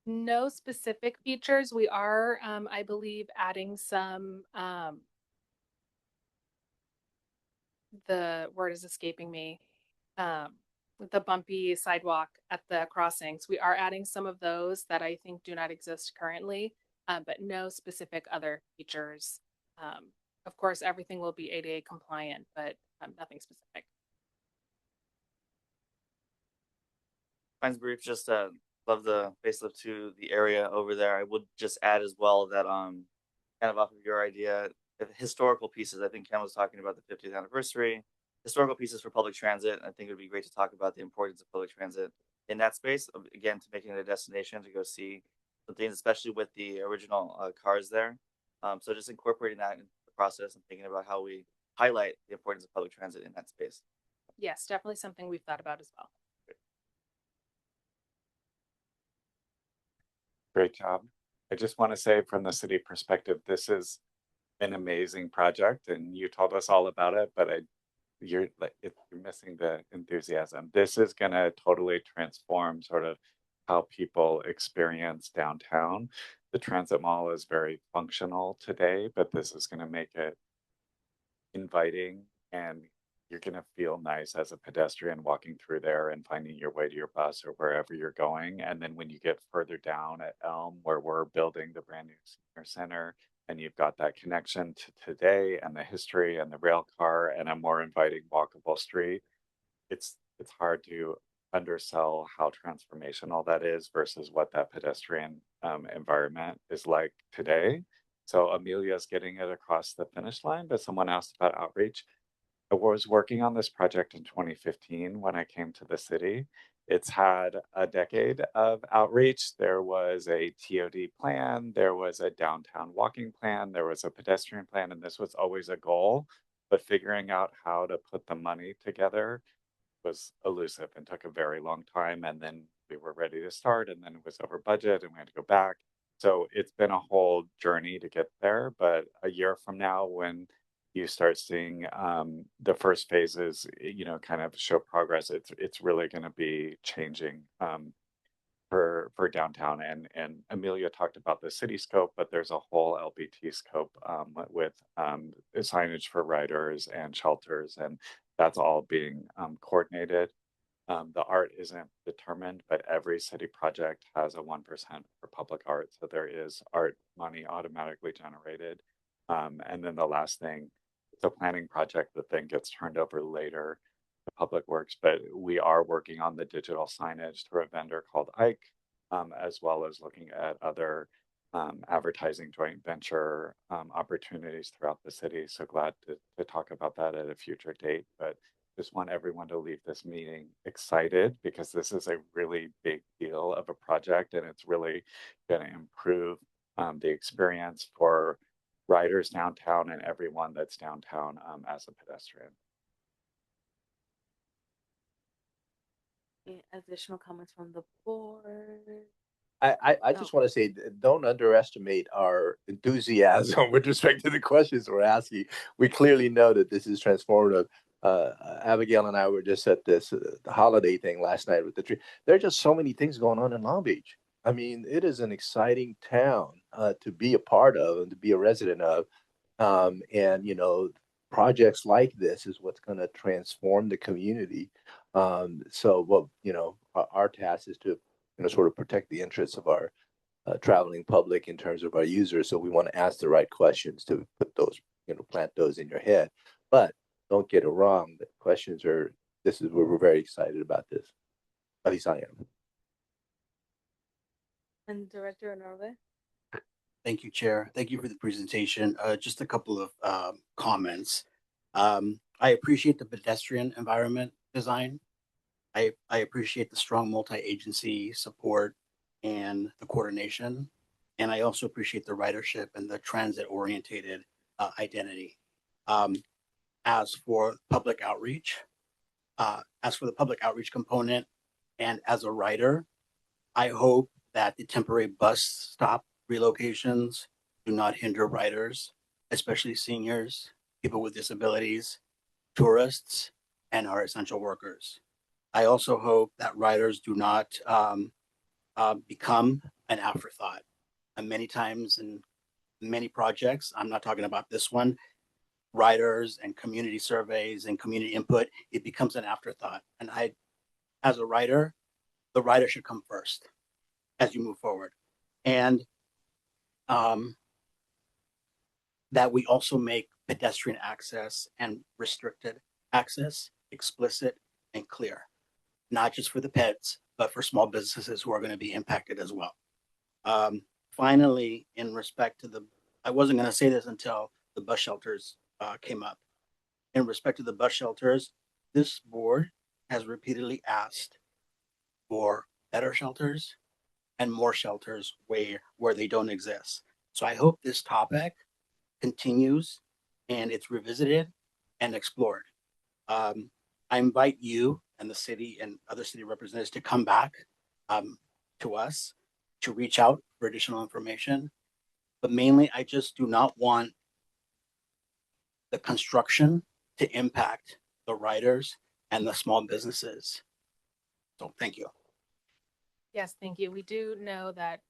No specific features. We are, I believe, adding some, the word is escaping me, the bumpy sidewalk at the crossings. We are adding some of those that I think do not exist currently, but no specific other features. Of course, everything will be ADA compliant, but nothing specific. Mine's brief. Just love the facelift to the area over there. I would just add as well that kind of off of your idea, the historical pieces. I think Ken was talking about the 50th anniversary, historical pieces for public transit. I think it would be great to talk about the importance of public transit in that space. Again, to making it a destination to go see some things, especially with the original cars there. So just incorporating that into the process and thinking about how we highlight the importance of public transit in that space. Yes, definitely something we've thought about as well. Great job. I just want to say from the city perspective, this is an amazing project and you told us all about it, but you're missing the enthusiasm. This is going to totally transform sort of how people experience downtown. The transit mall is very functional today, but this is going to make it inviting and you're going to feel nice as a pedestrian walking through there and finding your way to your bus or wherever you're going. And then when you get further down at Elm, where we're building the brand new senior center, and you've got that connection to today and the history and the rail car and a more inviting walkable street, it's hard to undersell how transformational that is versus what that pedestrian environment is like today. So Amelia's getting it across the finish line, but someone asked about outreach. I was working on this project in 2015 when I came to the city. It's had a decade of outreach. There was a TOD plan, there was a downtown walking plan, there was a pedestrian plan, and this was always a goal. But figuring out how to put the money together was elusive and took a very long time. And then we were ready to start, and then it was over budget, and we had to go back. So it's been a whole journey to get there. But a year from now, when you start seeing the first phases, kind of show progress, it's really going to be changing for downtown. And Amelia talked about the city scope, but there's a whole LBT scope with signage for riders and shelters, and that's all being coordinated. The art isn't determined, but every city project has a 1% for public art. So there is art money automatically generated. And then the last thing, it's a planning project that then gets turned over later to Public Works, but we are working on the digital signage through a vendor called Ike, as well as looking at other advertising joint venture opportunities throughout the city. So glad to talk about that at a future date, but just want everyone to leave this meeting excited because this is a really big deal of a project and it's really going to improve the experience for riders downtown and everyone that's downtown as a pedestrian. Any additional comments from the board? I just want to say, don't underestimate our enthusiasm with respect to the questions we're asking. We clearly know that this is transformative. Abigail and I were just at this the holiday thing last night with the tree. There are just so many things going on in Long Beach. I mean, it is an exciting town to be a part of and to be a resident of. And, projects like this is what's going to transform the community. Our task is to, sort of protect the interests of our traveling public in terms of our users. So we want to ask the right questions to put those, plant those in your head. But don't get it wrong. The questions are, this is where we're very excited about this. At least I am. And Director Norve? Thank you, Chair. Thank you for the presentation. Just a couple of comments. I appreciate the pedestrian environment design. I appreciate the strong multi-agency support and the coordination. And I also appreciate the ridership and the transit-orientated identity. As for public outreach, component, and as a rider, I hope that the temporary bus stop relocations do not hinder riders, especially seniors, people with disabilities, tourists, and our essential workers. I also hope that riders do not become an afterthought. And many times in many projects, I'm not talking about this one, riders and community surveys and community input, it becomes an afterthought. And as a rider, the rider should come first as you move forward. And that we also make pedestrian access and restricted access explicit and clear, not just for the pets, but for small businesses who are going to be impacted as well. Finally, in respect to the I wasn't going to say this until the bus shelters came up. In respect to the bus shelters, this board has repeatedly asked for better shelters and more shelters where they don't exist. So I hope this topic continues and it's revisited and explored. I invite you and the city and other city representatives to come back to us to reach out for additional information. But mainly, I just do not want the construction to impact the riders and the small businesses. So thank you. Yes, thank you. We do know that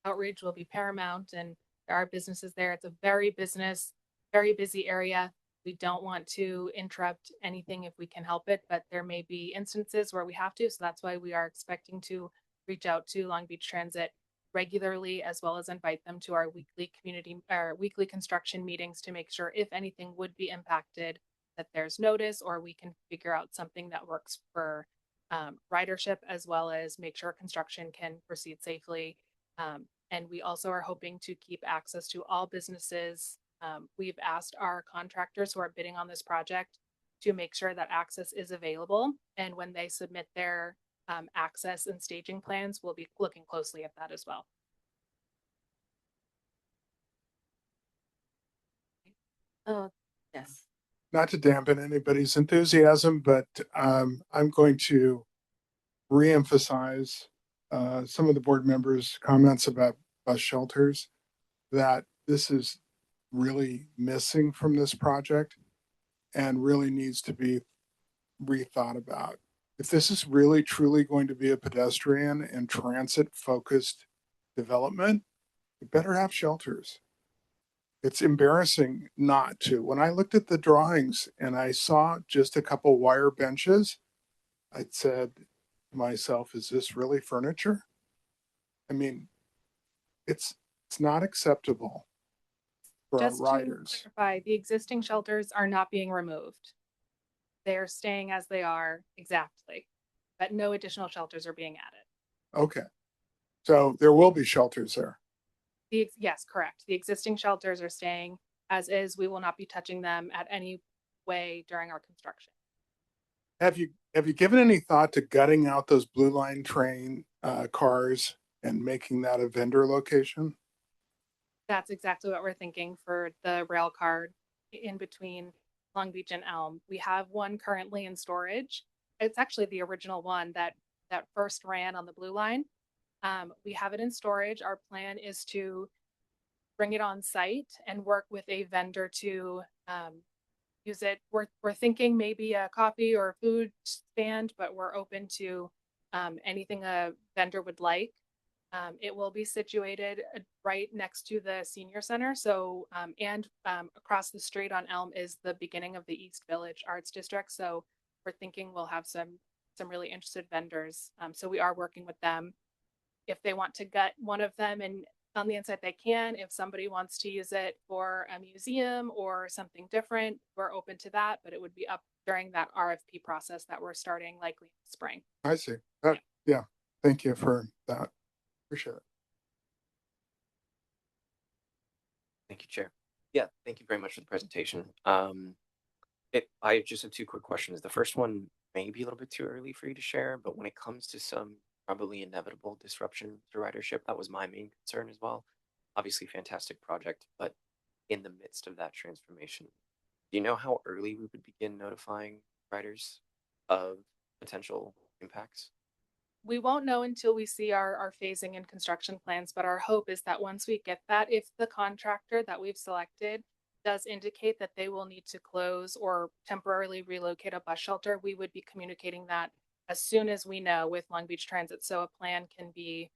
outreach will be paramount and there are businesses there. It's a very busy area. We don't want to interrupt anything if we can help it, but there may be instances where we have to. So that's why we are expecting to reach out to Long Beach Transit regularly, as well as invite them to our weekly construction meetings to make sure if anything would be impacted, that there's notice or we can figure out something that works for ridership, as well as make sure construction can proceed safely. And we also are hoping to keep access to all businesses. We've asked our contractors who are bidding on this project to make sure that access is available. And when they submit their access and staging plans, we'll be looking closely at that as well. Oh, yes. Not to dampen anybody's enthusiasm, but I'm going to reemphasize some of the board members' comments about bus shelters, that this is really missing from this project and really needs to be rethought about. If this is really truly going to be a pedestrian and transit focused development, you better have shelters. It's embarrassing not to. When I looked at the drawings and I saw just a couple wire benches, I said to myself, is this really furniture? I mean, it's not acceptable for our Just to riders. clarify, the existing shelters are not being removed. They're staying as they are exactly, but no additional shelters are being added. Okay. So there will be shelters there. Yes, correct. The existing shelters are staying as is. We will not be touching them at any way during our construction. Have you given any thought to gutting out those blue line train cars and making that a vendor location? That's exactly what we're thinking for the rail car in between Long Beach and Elm. We have one currently in storage. It's actually the original one that first ran on the blue line. We have it in storage. Our plan is to bring it on site and work with a vendor to use it. We're thinking maybe a coffee or a food stand, but we're open to anything a vendor would like. It will be situated right next to the senior center. So, and across the street on Elm is the beginning of the East Village Arts District. So we're thinking we'll have some really interested vendors. So we are working with them. If they want to gut one of them and on the inside they can. If somebody wants to use it for a museum or something different, we're open to that, but it would be up during that RFP process that we're starting likely in the spring. I see. Yeah. Thank you for that. Appreciate it. Thank you, Chair. Yeah, thank you very much for the presentation. I just have two quick questions. The first one may be a little bit too early for you to share, but when it comes to some probably inevitable disruption to ridership, that was my main concern as well. Obviously, fantastic project, but in the midst of that transformation, do you know how early we would begin notifying riders of potential impacts? We won't know until we see our phasing and construction plans, but our hope is that once we get that, if the contractor that we've selected does indicate that they will need to close or temporarily relocate a bus shelter, we would be communicating that as soon as we know with Long Beach Transit, so a plan can be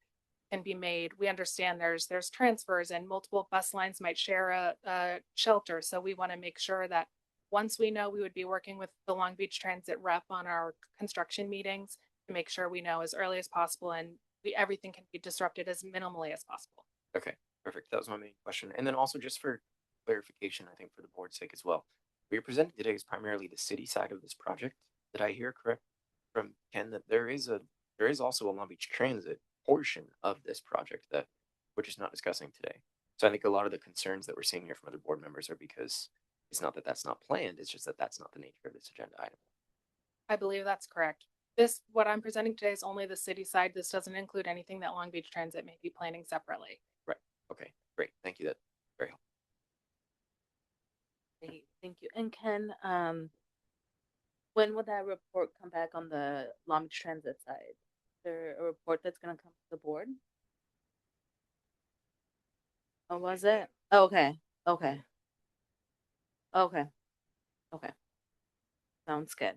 made. We understand there's transfers and multiple bus lines might share a shelter, so we want to make sure that once we know, we would be working with the Long Beach Transit rep on our construction meetings to make sure we know as early as possible and everything can be disrupted as minimally as possible. Okay, perfect. That was my main question. And then also just for clarification, I think for the board's sake as well, what you're presenting today is primarily the city side of this project. Did I hear correct from Ken that there is also a Long Beach Transit portion of this project that we're just not discussing today? So I think a lot of the concerns that we're seeing here from other board members are because it's not that that's not planned, it's just that that's not the nature of this agenda item. I believe that's correct. This, what I'm presenting today is only the city side. This doesn't include anything that Long Beach Transit may be planning separately. Right. Okay, great. Thank you. That's very helpful. Great, thank you. And Ken, when would that report come back on the Long Beach Transit side? Is there a report that's gonna come to the board? Oh, was it? Okay, okay, okay, okay. Sounds good.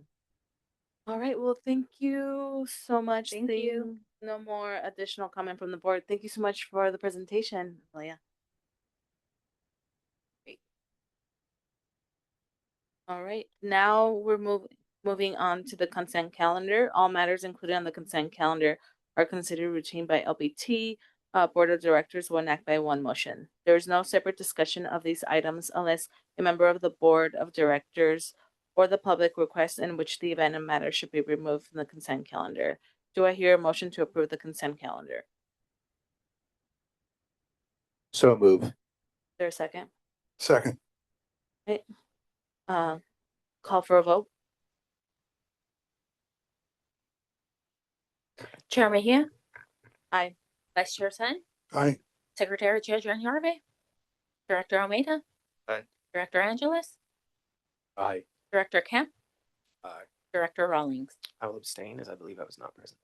All right, well, thank you so much. Thank you. No more additional comment from the board. Thank you so much for the presentation, Leah. All right, now we're moving on to the consent calendar. All matters included on the consent calendar are considered routine by LBT. Board of Directors will enact by one motion. There is no separate discussion of these items unless a member of the Board of Directors or the public requests in which the event and matter should be removed from the consent calendar. Do I hear a motion to approve the consent calendar? So move. Is there a second? Second. Okay. Call for a vote. Chair Mejia, Aye. Vice Chair Sen, Aye. Secretary Chair Yarve, Director Almeida, Aye. Director Angeles, Aye. Director Kemp, Aye. Director Rawlings. I will abstain as I believe I was not present.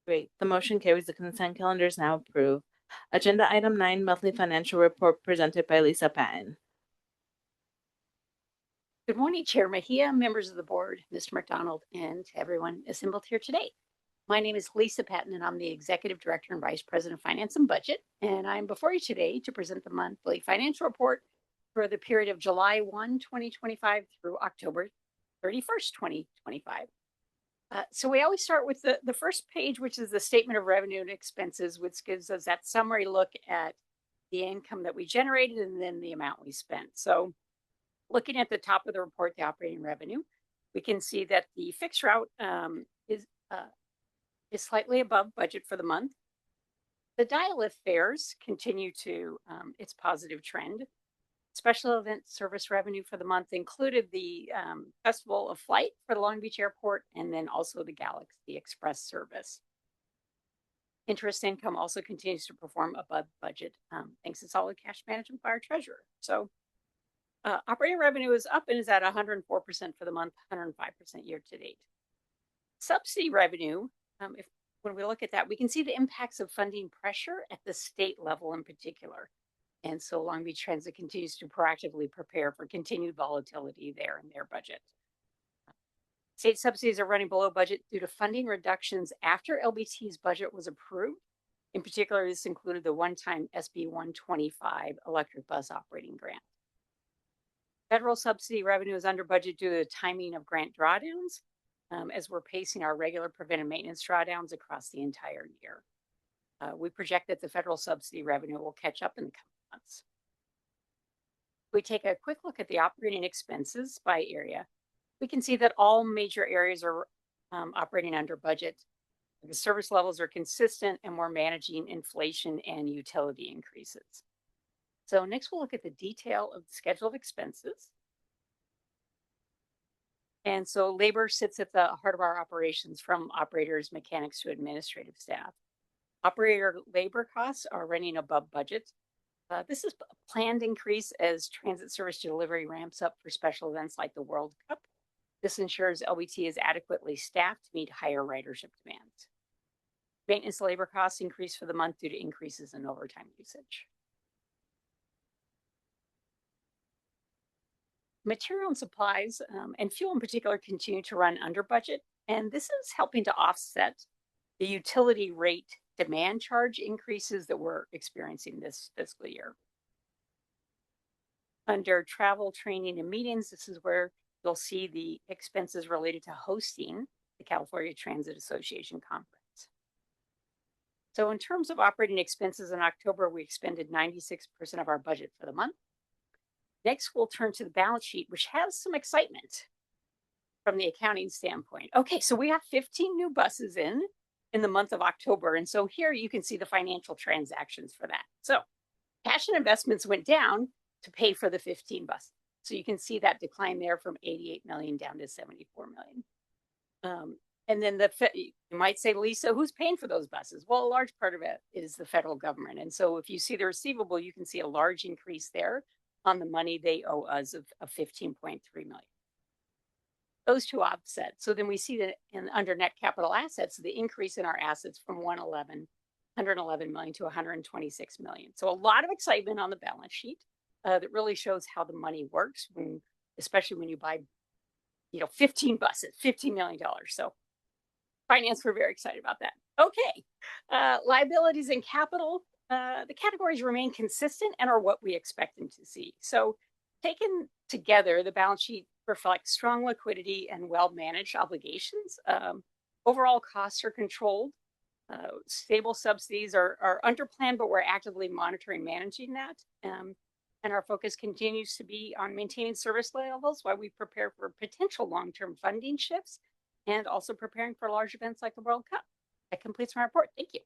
Great. The motion carries. The consent calendar is now approved. Agenda item 9, monthly financial report presented by Lisa Patton. Good morning, Chair Mejia, members of the board, Mr. McDonald, and everyone assembled here today. My name is Lisa Patton, and I'm the Executive Director and Vice President of Finance and Budget. And I'm before you today to present the monthly financial report for the period of July 1, 2025 through October 31st, 2025. So we always start with the first page, which is the statement of revenue and expenses, which gives us that summary look at the income that we generated and then the amount we spent. So looking at the top of the report, the operating revenue, we can see that the fixed route is slightly above budget for the month. The dial-lift fares continue to its positive trend. Special event service revenue for the month included the Festival of Flight for the Long Beach Airport and then also the Galaxy Express service. Interest income also continues to perform above budget thanks to solid cash management by our treasurer. So operating revenue is up and is at 104% for the month, 105% year to date. Subsidy revenue, when we look at that, we can see the impacts of funding pressure at the state level in particular. And so Long Beach Transit continues to proactively prepare for continued volatility there in their budget. State subsidies are running below budget due to funding reductions after LBT's budget was approved. In particular, this included the one-time SB 125 electric bus operating grant. Federal subsidy revenue is under budget due to the timing of grant drawdowns, as we're pacing our regular preventive maintenance drawdowns across the entire year. We project that the federal subsidy revenue will catch up in the coming months. We take a quick look at the operating expenses by area. We can see that all major areas are operating under budget. The service levels are consistent and we're managing inflation and utility increases. So next we'll look at the detail of the schedule of expenses. And so labor sits at the heart of our operations, from operators, mechanics to administrative staff. Operator labor costs are running above budget. This is a planned increase as transit service delivery ramps up for special events like the World Cup. This ensures LBT is adequately staffed to meet higher ridership demands. Maintenance labor costs increase for the month due to increases in overtime usage. Material and supplies and fuel in particular continue to run under budget, and this is helping to offset the utility rate demand charge increases that we're experiencing this fiscal year. Under travel, training, and meetings, this is where you'll see the expenses related to hosting the California Transit Association conference. So in terms of operating expenses in October, we expended 96% of our budget for the month. Next, we'll turn to the balance sheet, which has some excitement from the accounting standpoint. Okay, so we have 15 new buses in in the month of October. And so here you can see the financial transactions for that. So cash and investments went down to pay for the 15 buses. So you can see that decline there from 88 million down to 74 million. And then you might say, Lisa, who's paying for those buses? Well, a large part of it is the federal government. And so if you see the receivable, you can see a large increase there on the money they owe us of 15.3 million. Those two offset. So then we see that under net capital assets, the increase in our assets from 111 million to 126 million. So a lot of excitement on the balance sheet that really shows how the money works, especially when you buy 15 buses, $15 million. So finance, we're very excited about that. Okay, liabilities and capital, the categories remain consistent and are what we expect them to see. So taken together, the balance sheet reflects strong liquidity and well-managed obligations. Overall costs are controlled. Stable subsidies are under plan, but we're actively monitoring, managing that. And our focus continues to be on maintaining service levels while we prepare for potential long-term funding shifts and also preparing for large events like the World Cup. That completes my report. Thank you.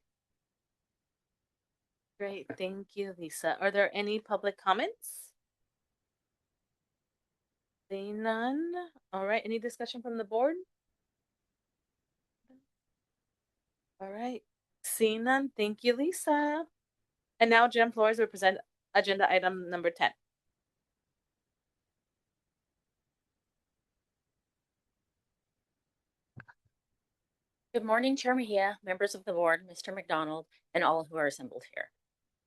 Great. Thank you, Lisa. Are there any public comments? Seeing none. All right. Any discussion from the board? All right. Seeing none. Thank you, Lisa. And now Jen Flores will present agenda item number 10. Good morning, Chair Mejia, members of the board, Mr. McDonald, and all who are assembled here.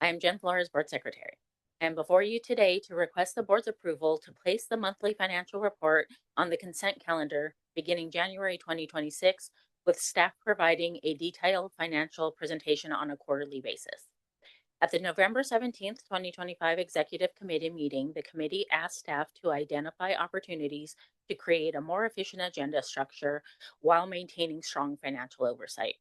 I am Jen Flores, Board Secretary. I am before you today to request the board's approval to place the monthly financial report on the consent calendar beginning January 2026, with staff providing a detailed financial presentation on a quarterly basis. At the November 17th, 2025 Executive Committee meeting, the committee asked staff to identify opportunities to create a more efficient agenda structure while maintaining strong financial oversight.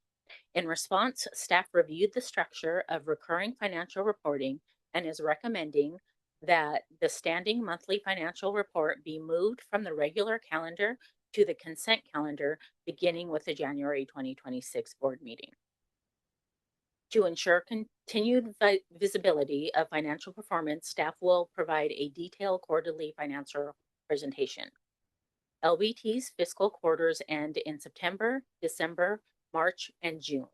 In response, staff reviewed the structure of recurring financial reporting and is recommending that the standing monthly financial report be moved from the regular calendar to the consent calendar beginning with the January 2026 board meeting. To ensure continued visibility of financial performance, staff will provide a detailed quarterly financial presentation. LBT's fiscal quarters end in September, December, March, and June.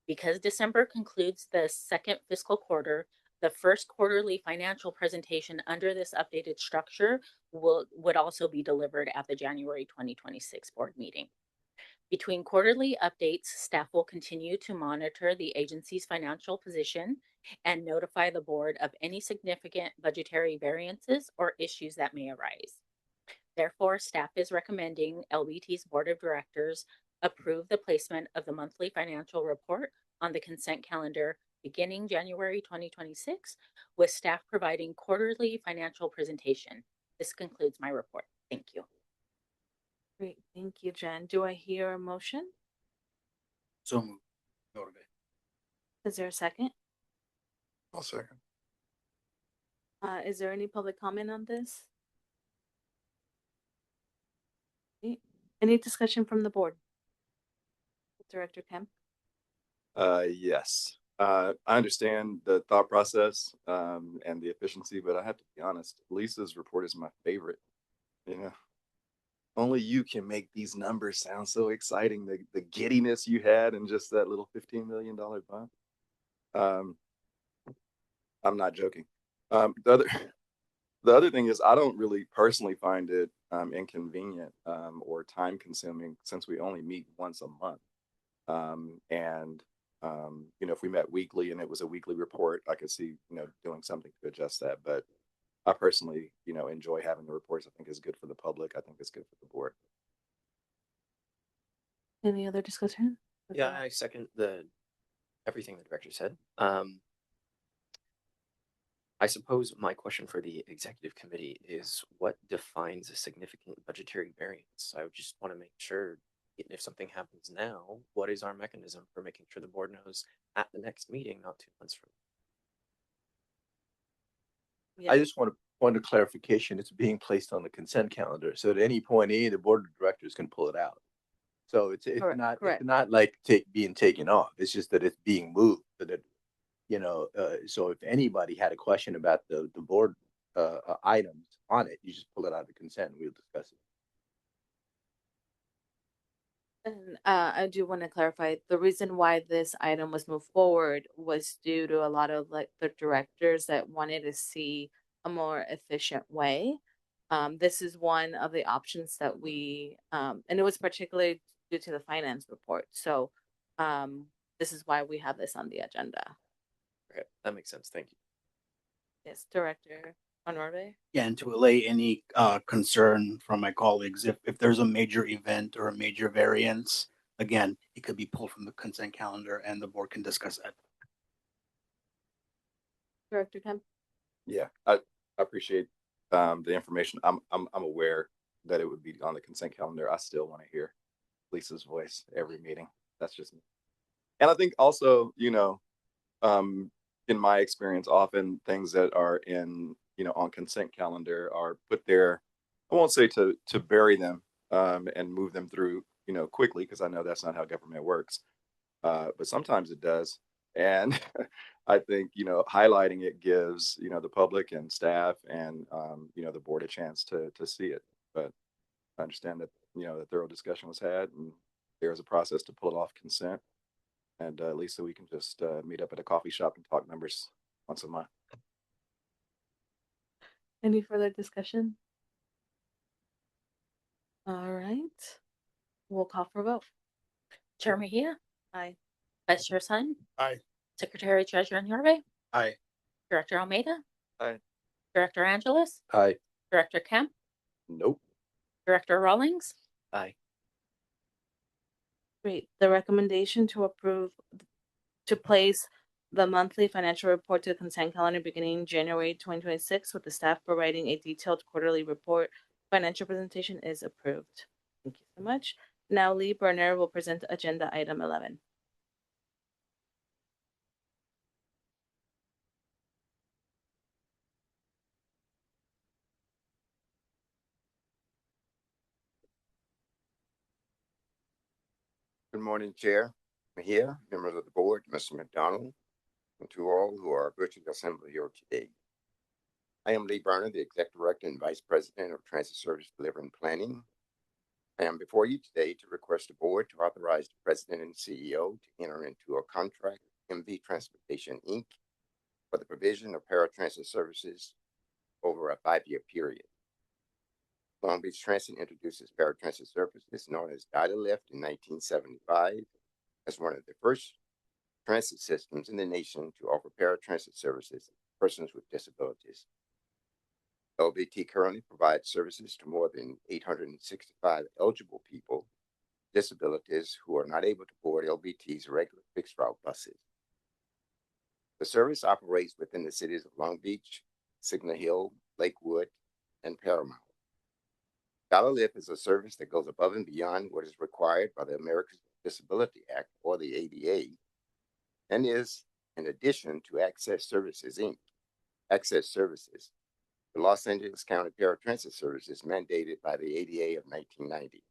Because December concludes the second fiscal quarter, the first quarterly financial presentation under this updated structure would also be delivered at the January 2026 board meeting. Between quarterly updates, staff will continue to monitor the agency's financial position and notify the board of any significant budgetary variances or issues that may arise. Therefore, staff is recommending LBT's Board of Directors approve the placement of the monthly financial report on the consent calendar beginning January 2026, with staff providing quarterly financial presentation. This concludes my report. Thank you. Great. Thank you, Jen. Do I hear a motion? So moved. Is there a second? I'll second. Is there any public comment on this? Any discussion from the board? Director Kemp? Yes. I understand the thought process and the efficiency, but I have to be honest, Lisa's report is my favorite. Only you can make these numbers sound so exciting. The giddiness you had in just that little $15 million bond. I'm not joking. The other thing is, I don't really personally find it inconvenient or time consuming, since we only meet once a month. If we met weekly and it was a weekly report, I could see, doing something to adjust that. But I personally, enjoy having the reports. I think it's good for the public. I think it's good for the board. Any other discussion? Yeah, I second everything the director said. I suppose my question for the executive committee is, what defines a significant budgetary variance? I would just want to make sure, if something happens now, what is our mechanism for making sure the board knows at the next meeting, not 2 months from now? I just want a point of clarification. It's being placed on the consent calendar. So at any point, any of the board of directors can pull it out. So it's Correct. it's not like being taken off. It's just that it's being moved so that, so if anybody had a question about the board items on it, you just pull it out of consent and we'll discuss it. And I do want to clarify, the reason why this item was moved forward was due to a lot of like the directors that wanted to see a more efficient way. This is one of the options that and it was particularly due to the finance report. So this is why we have this on the agenda. Okay, that makes sense. Thank you. Yes, Director Honorable. Yeah, and to allay any concern from my colleagues, if there's a major event or a major variance, again, it could be pulled from the consent calendar and the board can discuss that. Director Kemp. Yeah, I appreciate the information. I'm aware that it would be on the consent calendar. I still want to hear Lisa's voice every meeting. That's just me. And I think also, in my experience, often things that are on consent calendar are put there. I won't say to bury them and move them through, quickly, because I know that's not how government works. But sometimes it does. And I think, highlighting it gives, the public and staff and, the board a chance to see it. But I understand that, the thorough discussion was had and there's a process to pull it off consent. And Lisa, we can just meet up at a coffee shop and talk numbers once a month. Any further discussion? All right. We'll call for a vote. Chair Mejia, Aye. Vice Chair Sun, Aye. Secretary Treasurer Nyorbe, Aye. Director Almeida, Aye. Director Angeles, Aye. Director Kemp, Nope. Director Rawlings. Aye. Great. The recommendation to approve to place the monthly financial report to the consent calendar beginning January 2026 with the staff providing a detailed quarterly report financial presentation is approved. Thank you so much. Now Lee Berner will present agenda item 11. Good morning, Chair Mejia, members of the board, Mr. McDonald, and to all who are virtually assembled here today. I am Lee Berner, the Executive Director and Vice President of Transit Service Delivery and Planning. I am before you today to request the board to authorize the President and CEO to enter into a contract with MV Transportation, Inc. for the provision of paratransit services over a 5-year period. Long Beach Transit introduces paratransit services known as Data Lift in 1975 as one of the first transit systems in the nation to offer paratransit services to persons with disabilities. LBT currently provides services to more than 865 eligible people with disabilities who are not able to board LBT's regular fixed route buses. The service operates within the cities of Long Beach, Signal Hill, Lakewood, and Paramount. Dollar Lift is a service that goes above and beyond what is required by the Americans with Disability Act, or the ADA, and is in addition to Access Services, Inc. Access Services, the Los Angeles County Paratransit Services mandated by the ADA of 1990.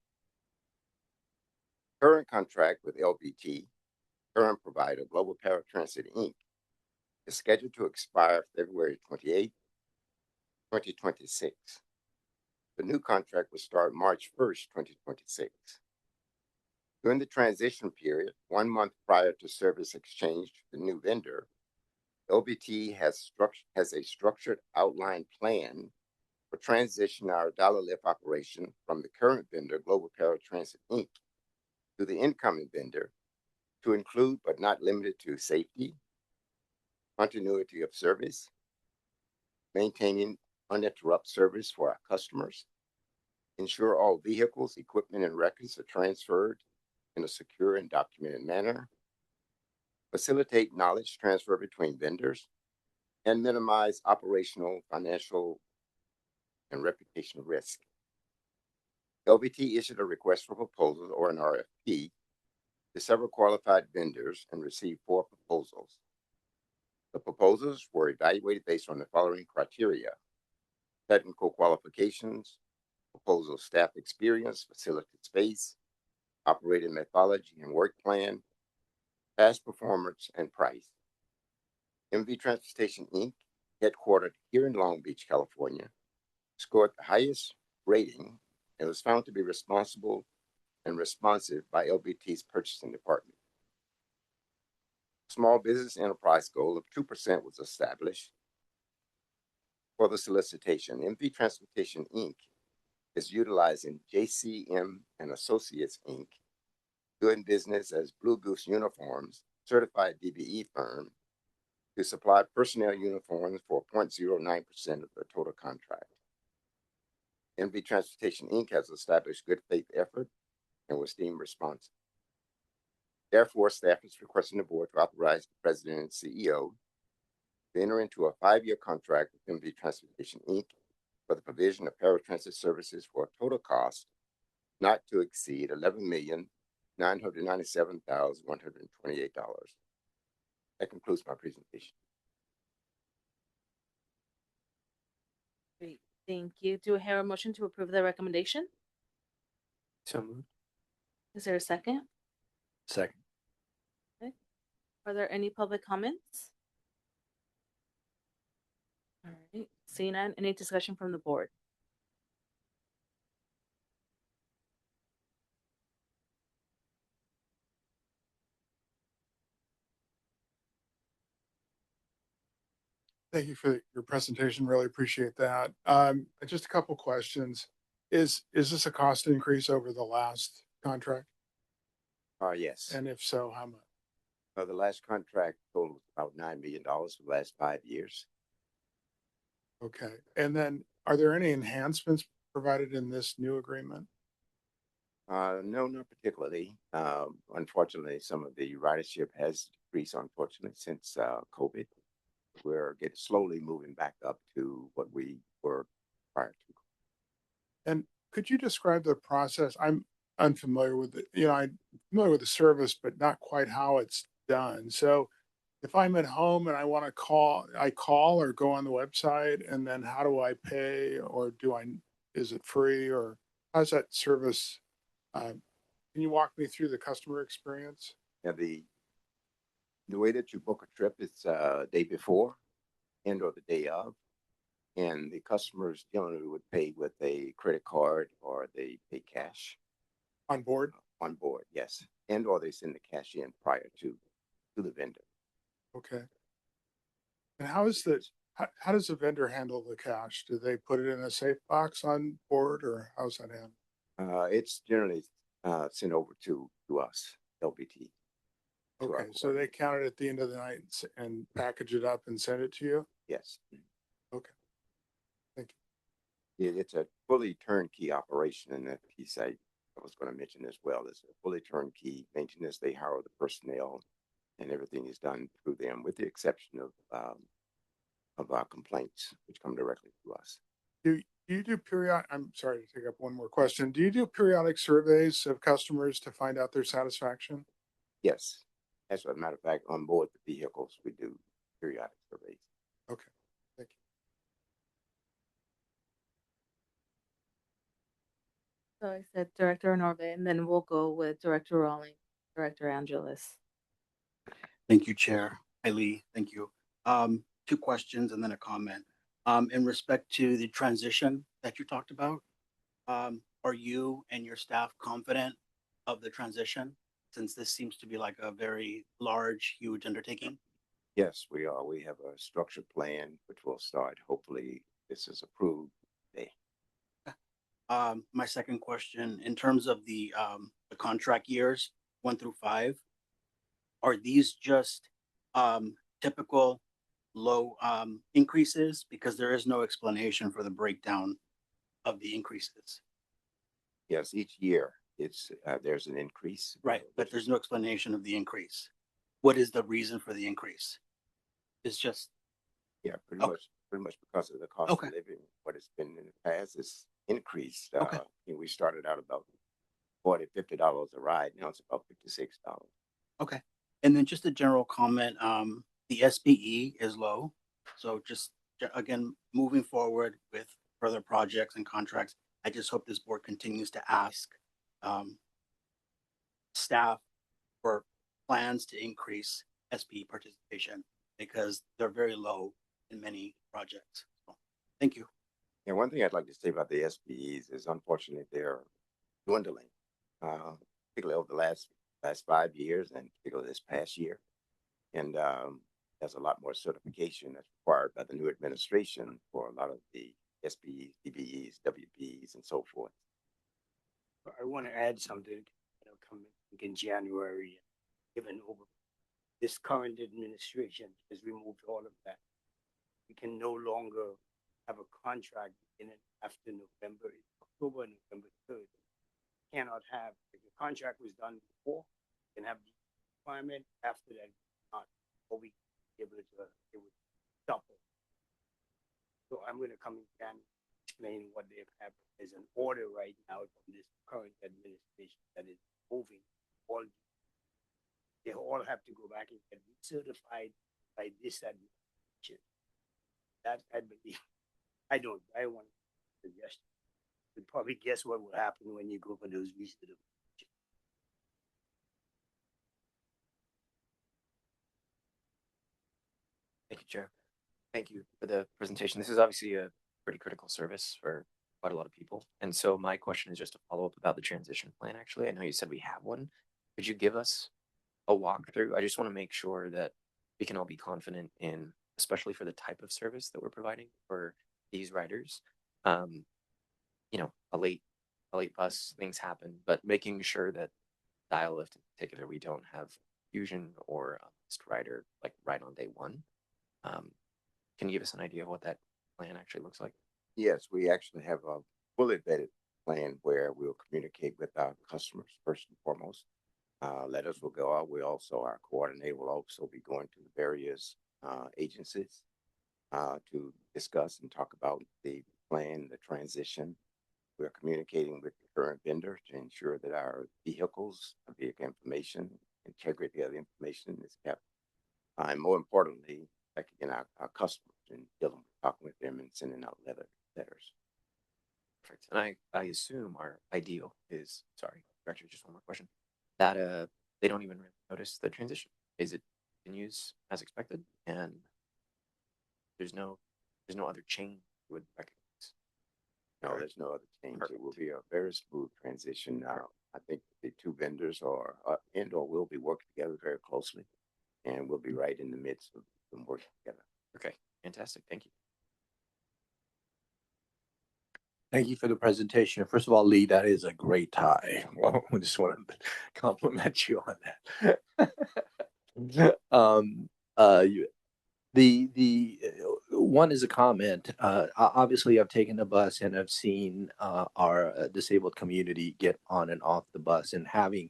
Current contract with LBT, current provider Global Paratransit, Inc., is scheduled to expire February 28, 2026. The new contract will start March 1st, 2026. During the transition period, 1 month prior to service exchange to the new vendor, LBT has a structured outline plan for transition our Dollar Lift operation from the current vendor, Global Paratransit, Inc., to the incoming vendor to include but not limited to safety, continuity of service, maintaining uninterrupted service for our customers, ensure all vehicles, equipment, and records are transferred in a secure and documented manner, facilitate knowledge transfer between vendors, and minimize operational, financial, and reputational risk. LBT issued a request for proposals, or an RFP, to several qualified vendors and received 4 proposals. The proposals were evaluated based on the following criteria: technical qualifications, proposal staff experience, facility space, operating methodology and work plan, past performance, and price. MV Transportation Inc., headquartered here in Long Beach, California, scored the highest rating and was found to be responsible and responsive by LBT's purchasing department. Small business enterprise goal of 2% was established for the solicitation. MV Transportation Inc. is utilizing JCM and Associates Inc., doing business as Blue Goose Uniforms, certified DBE firm, to supply personnel uniforms for 0.09% of the total contract. MV Transportation Inc. has established good faith effort and was deemed responsive. Therefore, staff is requesting the board to authorize the president and CEO to enter into a 5-year contract with MV Transportation Inc. for the provision of paratransit services for a total cost not to exceed $11,997,128. That concludes my presentation. Great, thank you. Do I hear a motion to approve the recommendation? So moved. Is there a second? Second. Are there any public comments? All right, seeing none, any discussion from the board? Thank you for your presentation. Really appreciate that. Just a couple questions. Is this a cost increase over the last contract? Yes. And if so, how much? The last contract totaled about $9 million for the last 5 years. Okay. And then are there any enhancements provided in this new agreement? No, not particularly. Unfortunately, some of the ridership has decreased, unfortunately, since COVID. We're getting slowly moving back up to what we were prior to. And could you describe the process? I'm unfamiliar with it. I'm familiar with the service, but not quite how it's done. So if I'm at home and I want to call, I call or go on the website, and then how do I pay, or is it free, or how's that service? Can you walk me through the customer experience? Yeah, the way that you book a trip is day before and or the day of, and the customers generally would pay with a credit card or they pay cash. On board? On board, yes. And or they send the cash in prior to the vendor. Okay. And how does the vendor handle the cash? Do they put it in a safe box on board, or how's that handled? It's generally sent over to us, LBT. Okay, so they count it at the end of the night and package it up and send it to you? Yes. Okay. Thank you. It's a fully turnkey operation, and that piece I was going to mention as well. It's a fully turnkey maintenance. They hire the personnel, and everything is done through them, with the exception of our complaints, which come directly to us. Do you do periodic? I'm sorry to take up one more question. Do you do periodic surveys of customers to find out their satisfaction? Yes. As a matter of fact, on board the vehicles, we do periodic surveys. Okay, thank you. So I said Director Norvin, and then we'll go with Director Rawlings, Director Angeles. Thank you, Chair. Hi, Lee. Thank you. 2 questions and then a comment. In respect to the transition that you talked about, are you and your staff confident of the transition, since this seems to be like a very large, huge undertaking? Yes, we are. We have a structured plan, which will start, hopefully, this is approved today. My second question, in terms of the contract years 1 through 5, are these just typical low increases? Because there is no explanation for the breakdown of the increases. Yes, each year it's there's an increase. Right, but there's no explanation of the increase. What is the reason for the increase? It's just pretty much because of the cost of living. What it's been in the past is increased. We started out about $40-50 a ride. Now it's about $56. Okay. And then just a general comment, the SPE is low. So just again, moving forward with further projects and contracts, I just hope this board continues to ask staff for plans to increase SPE participation because they're very low in many projects. So, thank you. And one thing I'd like to say about the SPEs is unfortunately they're dwindling, particularly over the last 5 years and particularly this past year. And there's a lot more certification that's required by the new administration for a lot of the SPEs, DBEs, WBs, and so forth. I want to add something, coming in January, given over this current administration has removed all of that. We can no longer have a contract beginning after October, November 3rd. Cannot have, if the contract was done before, can have the requirement after that, not, or we be able to, it would stop it. So I'm going to come in and explain what they have. There's an order right now from this current administration that is moving all. They all have to go back and get certified by this administration. That I believe. I want to suggest. You probably guess what will happen when you go for those recertifications. Thank you, Chair. Thank you for the presentation. This is obviously a pretty critical service for quite a lot of people. And so my question is just a follow-up about the transition plan, actually. I know you said we have one. Could you give us a walkthrough? I just want to make sure that we can all be confident in, especially for the type of service that we're providing for these riders. You know, a late bus, things happen, but making sure that dial lift in particular, we don't have fusion or a missed rider like right on day one. Can you give us an idea of what that plan actually looks like? Yes, we actually have a fully vetted plan where we'll communicate with our customers first and foremost. Letters will go out. Our coordinator will also be going to the various agencies to discuss and talk about the plan, the transition. We're communicating with the current vendor to ensure that our vehicles, vehicle information, integrity of the information is kept. And more importantly, again, our customers and talking with them and sending out letters. Perfect. And I assume our ideal is, sorry, Director, just one more question, that they don't even really notice the transition. Is it continues as expected and there's no other change you would recognize? No, there's no other change. Perfect. It will be a very smooth transition now. I think the two vendors are and or will be working together very closely, and we'll be right in the midst of them working together. Okay, fantastic. Thank you. Thank you for the presentation. First of all, Lee, that is a great tie. Well, I just want to compliment you on that. The one is a comment. Obviously, I've taken the bus and I've seen our disabled community get on and off the bus, and having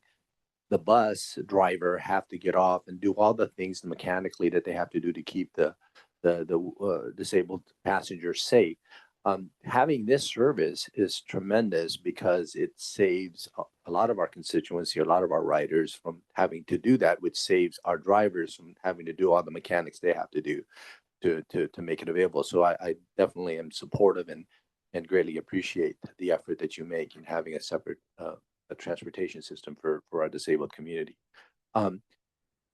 the bus driver have to get off and do all the things mechanically that they have to do to keep the disabled passengers safe. Having this service is tremendous because it saves a lot of our constituency, a lot of our riders from having to do that, which saves our drivers from having to do all the mechanics they have to do to make it available. So I definitely am supportive and greatly appreciate the effort that you make in having a separate a transportation system for our disabled community.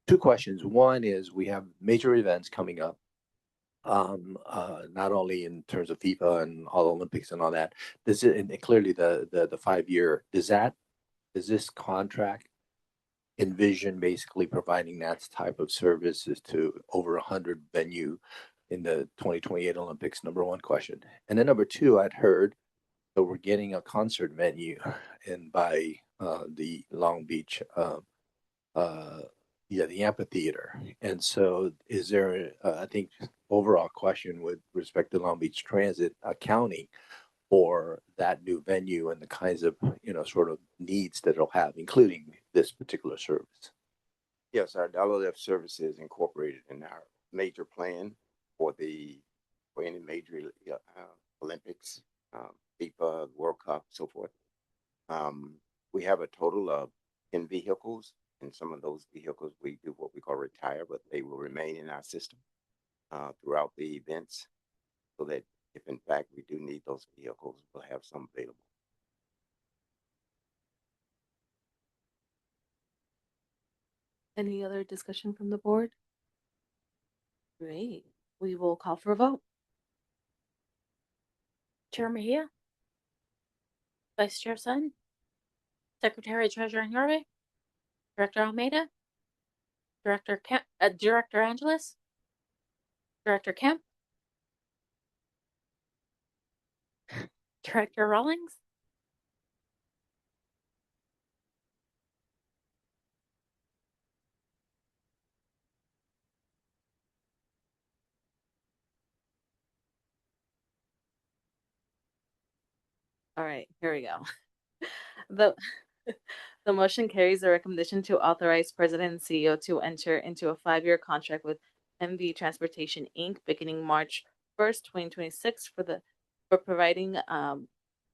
Two questions. One is we have major events coming up. Not only in terms of FIFA and all the Olympics and all that. This is and clearly the 5 year. Does this contract envision basically providing that type of services to over 100 venue in the 2028 Olympics? Number one question, and then number two, I'd heard that we're getting a concert venue in by the Long Beach. The amphitheater. And so is there, I think, overall question with respect to Long Beach Transit accounting for that new venue and the kinds of, sort of needs that it'll have, including this particular service? Yes, our dollar lift service is incorporated in our major plan for any major Olympics, FIFA, World Cup, so forth. We have a total of 10 vehicles. In some of those vehicles, we do what we call retire, but they will remain in our system throughout the events so that if in fact we do need those vehicles, we'll have some available. Any other discussion from the board? Great. We will call for a vote. Chair Mejia, Vice Chair Sun, Secretary Treasurer Yorbe, Director Almeida, Director Angeles, Director Kemp, Director Rawlings, All right, here we go. The the motion carries the recommendation to authorize President and CEO to enter into a 5-year contract with MV Transportation Inc. beginning March 1st, 2026 for providing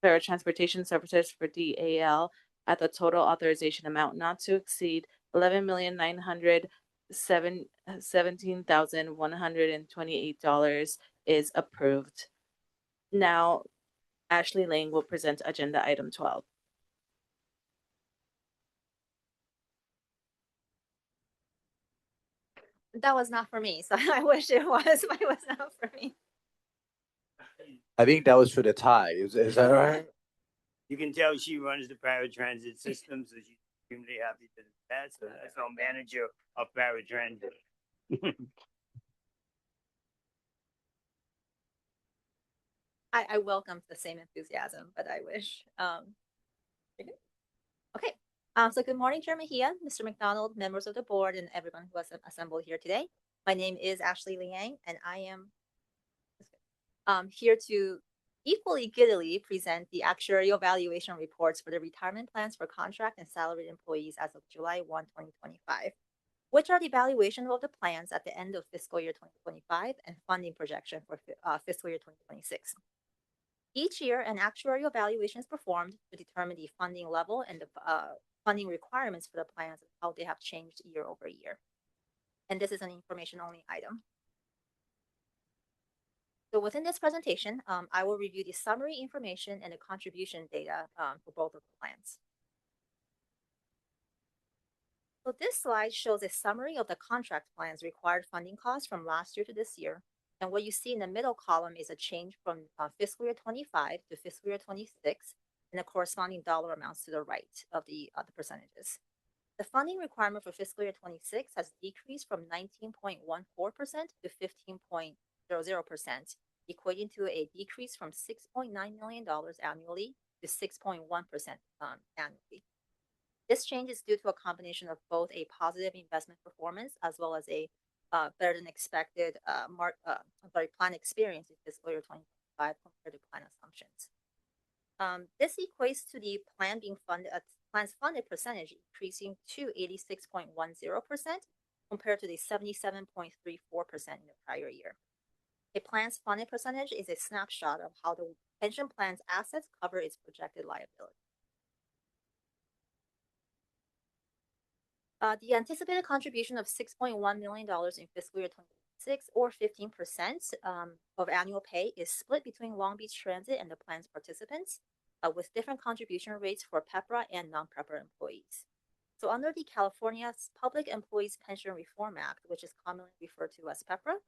paratransportation services for DAL at the total authorization amount not to exceed 11,917,128 is approved. Now, Ashley Lang will present agenda item 12. That was not for me, so I wish it was, but it was not for me. I think that was for the tie. Is that right? You can tell she runs the paratransit system, so she's extremely happy to do that. So that's our manager of paratransit. I welcome the same enthusiasm, but I wish. Okay. So good morning, Chair Mejia, Mr. McDonald, members of the board, and everyone who has assembled here today. My name is Ashley Liang, and I am here to equally giddily present the actuarial valuation reports for the retirement plans for contract and salaried employees as of July 1, 2025, which are the valuation of the plans at the end of fiscal year 2025 and funding projection for fiscal year 2026. Each year, an actuarial valuation is performed to determine the funding level and the funding requirements for the plans and how they have changed year over year. And this is an information-only item. So within this presentation, I will review the summary information and the contribution data for both of the plans. So this slide shows a summary of the contract plans required funding costs from last year to this year. And what you see in the middle column is a change from fiscal year 25 to fiscal year 26 and the corresponding dollar amounts to the right of the percentages. The funding requirement for fiscal year 26 has decreased from 19.14% to 15.00%, equating to a decrease from $6.9 million annually to 6.1% annually. This change is due to a combination of both a positive investment performance as well as a better than expected plan experience in fiscal year 2025 compared to plan assumptions. This equates to the plan being funded, plan's funded percentage increasing to 86.10% compared to the 77.34% in the prior year. A plan's funded percentage is a snapshot of how the pension plan's assets cover its projected liability. The anticipated contribution of $6.1 million in fiscal year 2026, or 15% of annual pay, is split between Long Beach Transit and the plan's participants, with different contribution rates for PEPRA and non-PEPRA employees. So under the California's Public Employees Pension Reform Act, which is commonly referred to as PEPRA,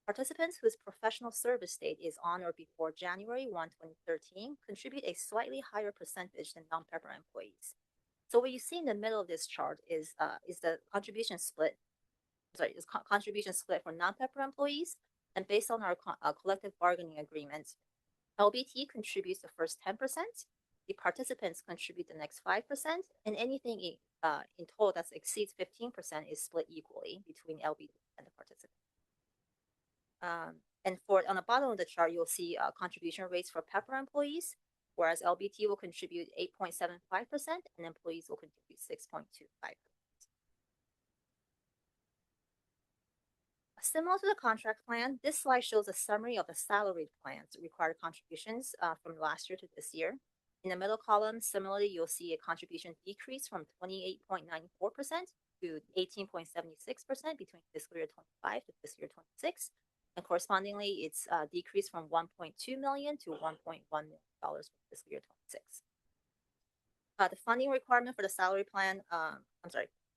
participants whose professional service date is on or before January 1, 2013 contribute a slightly higher percentage than non-PEPRA employees. So what you see in the middle of this chart is the contribution split. Contribution split for non-PEPRA employees, and based on our collective bargaining agreements, LBT contributes the first 10%, the participants contribute the next 5%, and anything in total that exceeds 15% is split equally between LBT and the participants. And on the bottom of the chart, you'll see contribution rates for PEPRA employees, whereas LBT will contribute 8.75% and employees will contribute 6.25%. Similar to the contract plan, this slide shows a summary of the salaried plans required contributions from last year to this year. In the middle column, similarly, you'll see a contribution decrease from 28.94% to 18.76% between fiscal year 25 to fiscal year 26. And correspondingly, it's decreased from $1.2 million to $1.1 million for fiscal year 26. The funding requirement for the salary plan,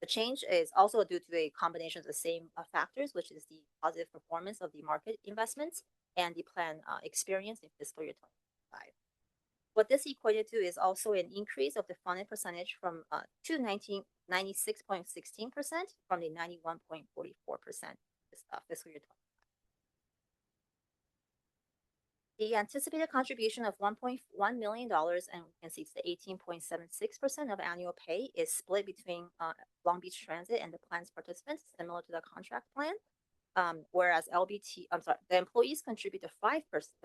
The change is also due to a combination of the same factors, which is the positive performance of the market investments and the plan experience in fiscal year 2025. What this equated to is also an increase of the funded percentage from to 96.16% from the 91.44% fiscal year 20. The anticipated contribution of $1.1 million, and we can see it's the 18.76% of annual pay, is split between Long Beach Transit and the plan's participants, similar to the contract plan. Whereas the employees contribute the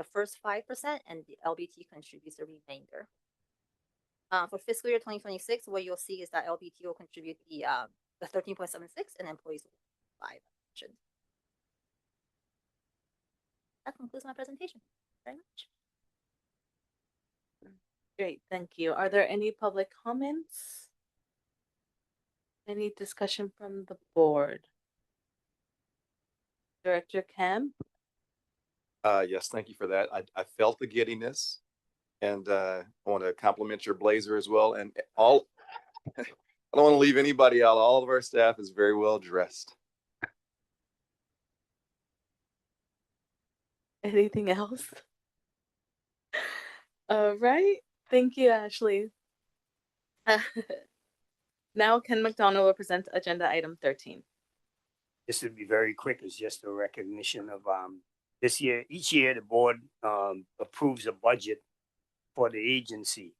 first 5%, and the LBT contributes the remainder. For fiscal year 2026, what you'll see is that LBT will contribute the 13.76, and employees will 5. That concludes my presentation. Very much. Great, thank you. Are there any public comments? Any discussion from the board? Director Kemp? Yes, thank you for that. I felt the giddiness, and I want to compliment your blazer as well. And all, I don't want to leave anybody out. All of our staff is very well dressed. Anything else? All right. Thank you, Ashley. Now Ken McDonald will present agenda item 13. This would be very quick. It's just a recognition of this year. Each year, the board approves a budget for the agency.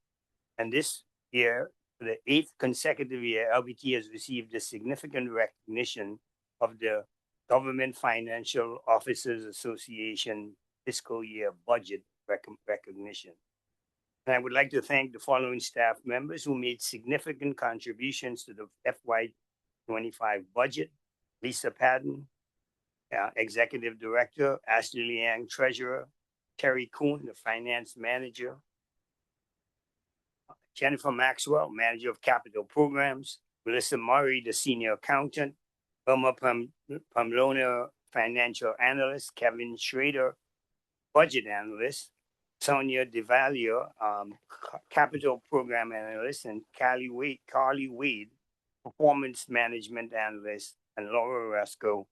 And this year, for the 8th consecutive year, LBT has received a significant recognition of the Government Financial Officers Association fiscal year budget recognition. And I would like to thank the following staff members who made significant contributions to the FY25 budget: Lisa Patton, Executive Director; Ashley Liang, Treasurer; Terry Kuhn, the Finance Manager; Jennifer Maxwell, Manager of Capital Programs; Melissa Murray, the Senior Accountant; Irma Pamlona, Financial Analyst; Kevin Schrader, Budget Analyst; Sonia DeValio, Capital Program Analyst; and Carly Wade, Performance Management Analyst; and Laura Rasco,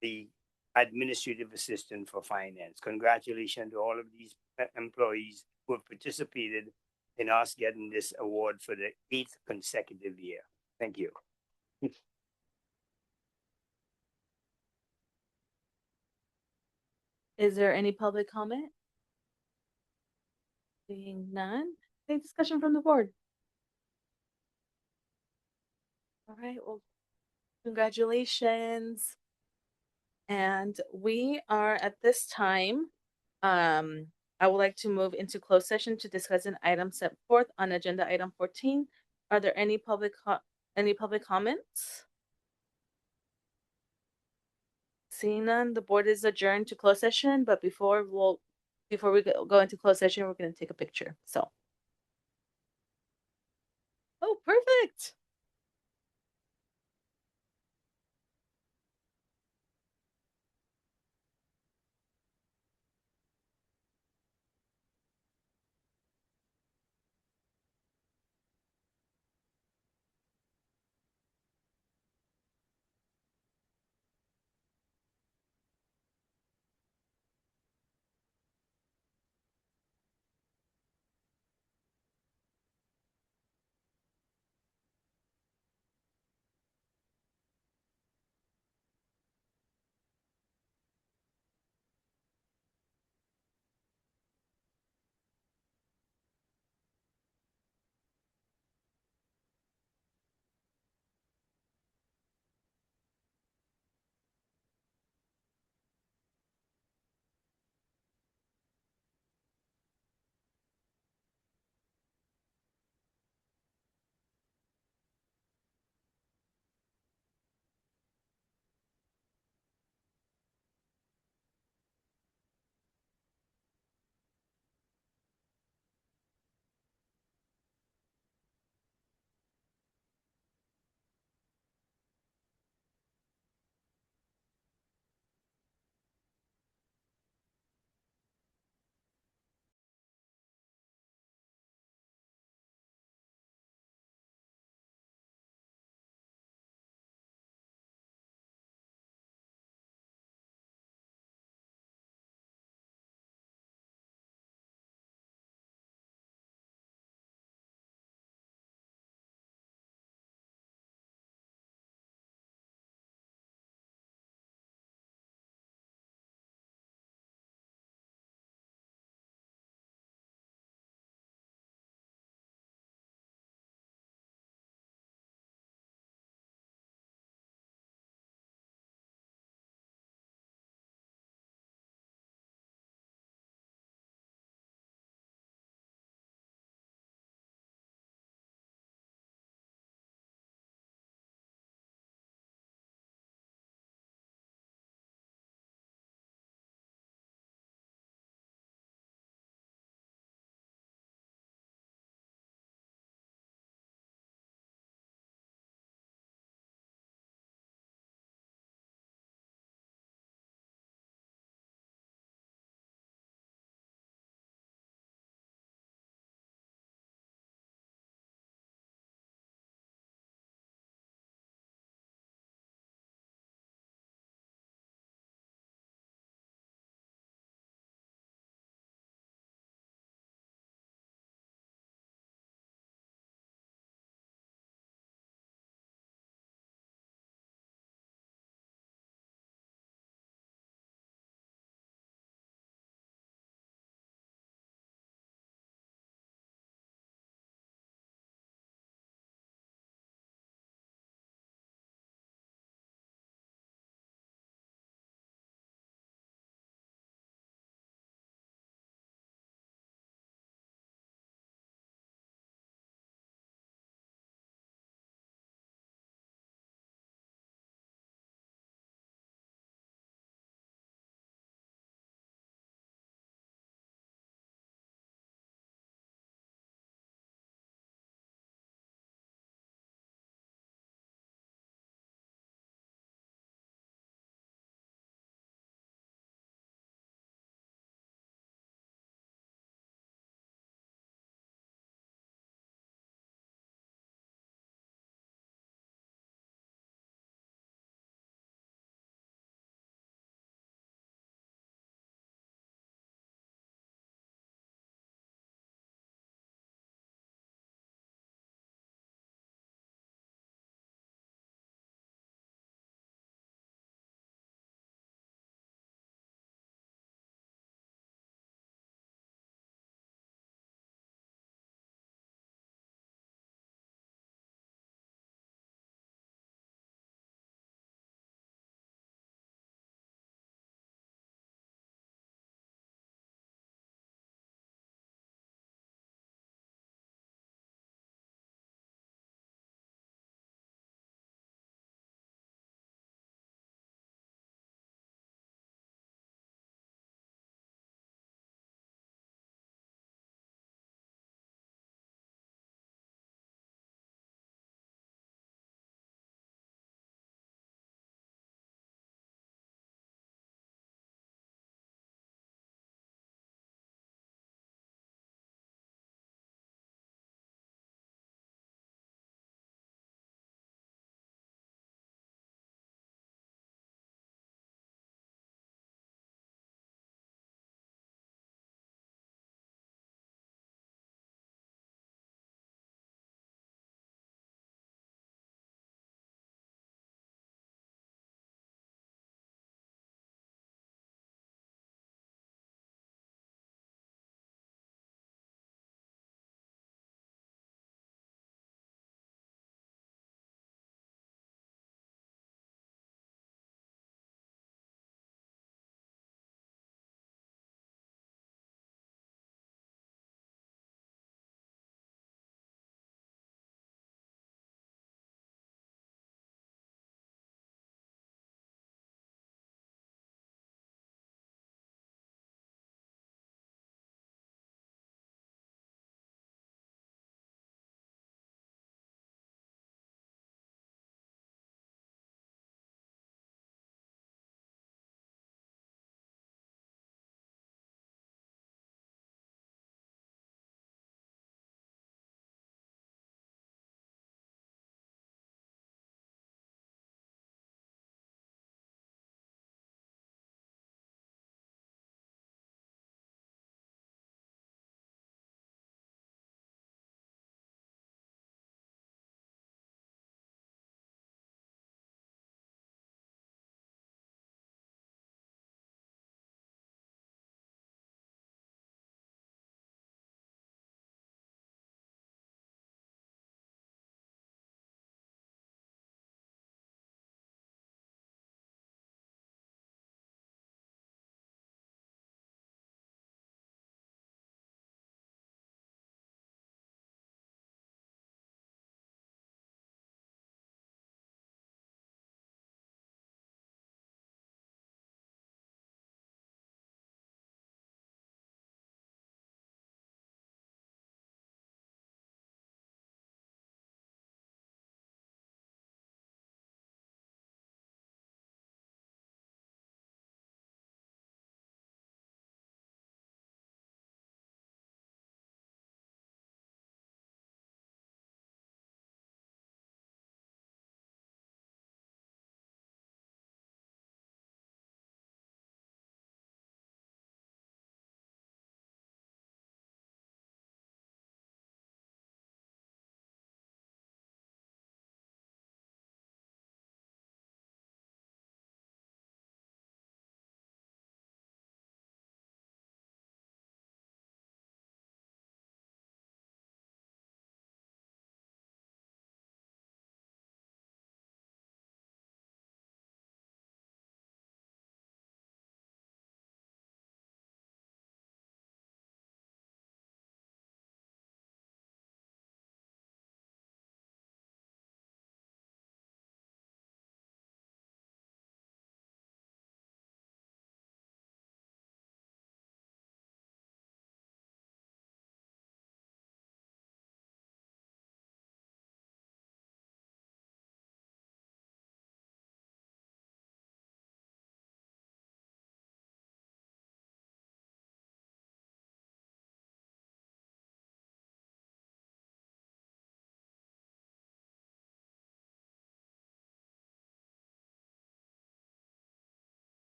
the Administrative Assistant for Finance. Congratulations to all of these employees who have participated in us getting this award for the 8th consecutive year. Thank you. Is there any public comment? Seeing none. Any discussion from the board? All right, well, congratulations. And we are at this time, I would like to move into closed session to discuss an item set forth on agenda item 14. Are there any public comments? Seeing none, the board is adjourned to closed session, but before we go into closed session, we're going to take a picture. So, oh, perfect.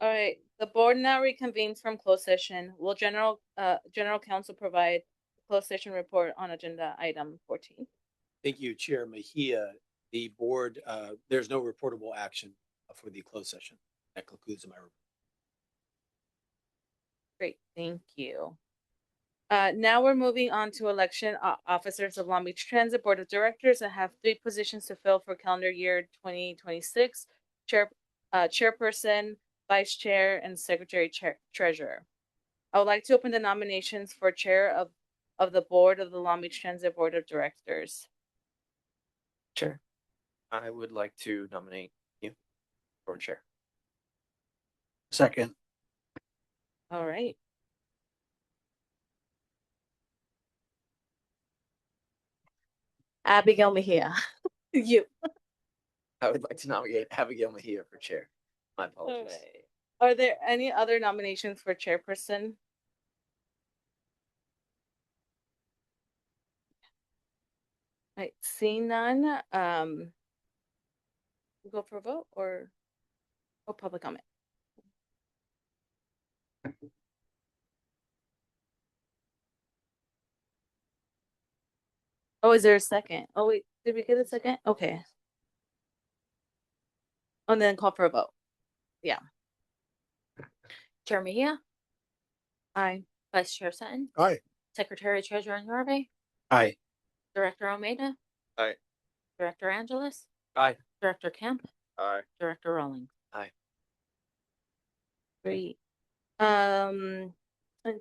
All right, the board now reconvenes from closed session. Will general counsel provide a closed session report on agenda item 14? Thank you, Chair Mejia. The board, there's no reportable action for the closed session. That concludes my report. Great, thank you. Now we're moving on to election officers of Long Beach Transit Board of Directors. I have 3 positions to fill for calendar year 2026. Chairperson, Vice Chair, and Secretary Treasurer. I would like to open the nominations for Chair of the Board of the Long Beach Transit Board of Directors. Chair, I would like to nominate you for chair. Second. All right. Abigail Mejia, you. I would like to nominate Abigail Mejia for chair. My apologies. All right. Are there any other nominations for chairperson? I see none. Go for a vote or public comment? Oh, is there a second? Oh, wait, did we get a second? Okay. And then call for a vote. Yeah. Chair Mejia, Aye. Vice Chair Sutton, Aye. Secretary Treasurer Norvay, Aye. Director Almeida, Aye. Director Angeles, Aye. Director Kemp, Aye. Director Rawlings. Aye. Great. And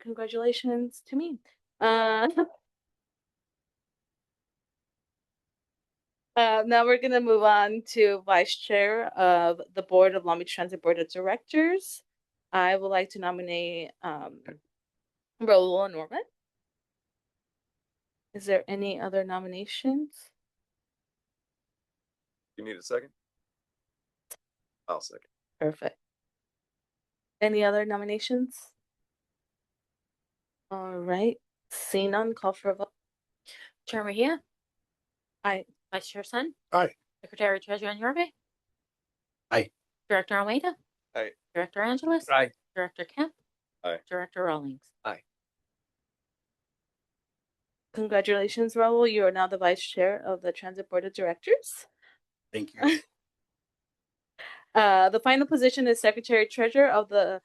congratulations to me. Now we're gonna move on to Vice Chair of the Board of Long Beach Transit Board of Directors. I would like to nominate Raul Norman. Is there any other nominations? You need a second? I'll second. Perfect. Any other nominations? All right. Seeing none, call for a vote. Chair Mejia, Aye. Vice Chair Sutton, Aye. Secretary Treasurer Norvay, Aye. Director Almeida, Aye. Director Angeles, Aye. Director Kemp, Aye. Director Rawlings. Aye. Congratulations, Raul. You are now the Vice Chair of the Transit Board of Directors. Thank you. The final position is Secretary Treasurer of the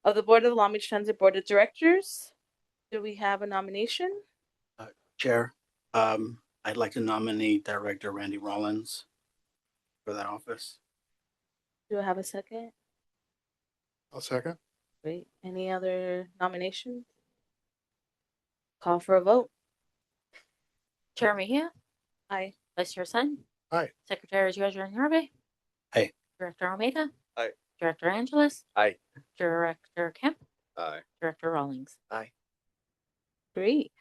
Board of the Long Beach Transit Board of Directors. Do we have a nomination? Chair, I'd like to nominate Director Randy Rollins for that office. Do I have a second? I'll second. Great. Any other nominations? Call for a vote. Chair Mejia, Aye. Vice Chair Sutton, Aye. Secretary Treasurer Norvay, Aye. Director Almeida, Aye. Director Angeles, Aye. Director Kemp, Aye. Director Rawlings. Aye. Great.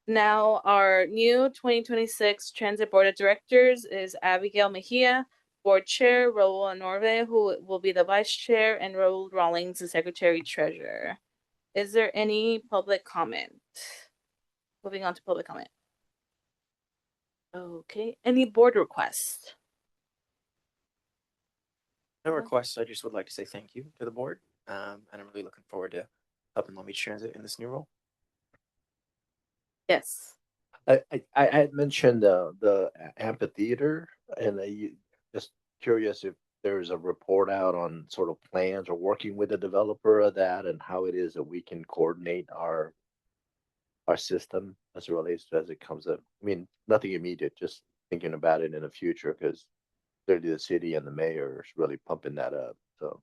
Now our new 2026 Transit Board of Directors is Abigail Mejia, Board Chair, Raul Norve, who will be the Vice Chair, and Raul Rawlings, the Secretary Treasurer. Is there any public comment? Moving on to public comment. Okay. Any board requests? No requests. I just would like to say thank you to the board. And I'm really looking forward to helping Long Beach Transit in this new role. Yes. I had mentioned the amphitheater, and just curious if there's a report out on sort of plans or working with the developer of that, and how it is that we can coordinate our system as it relates to as it comes up. I mean, nothing immediate, just thinking about it in the future, because clearly the city and the mayor is really pumping that up. So.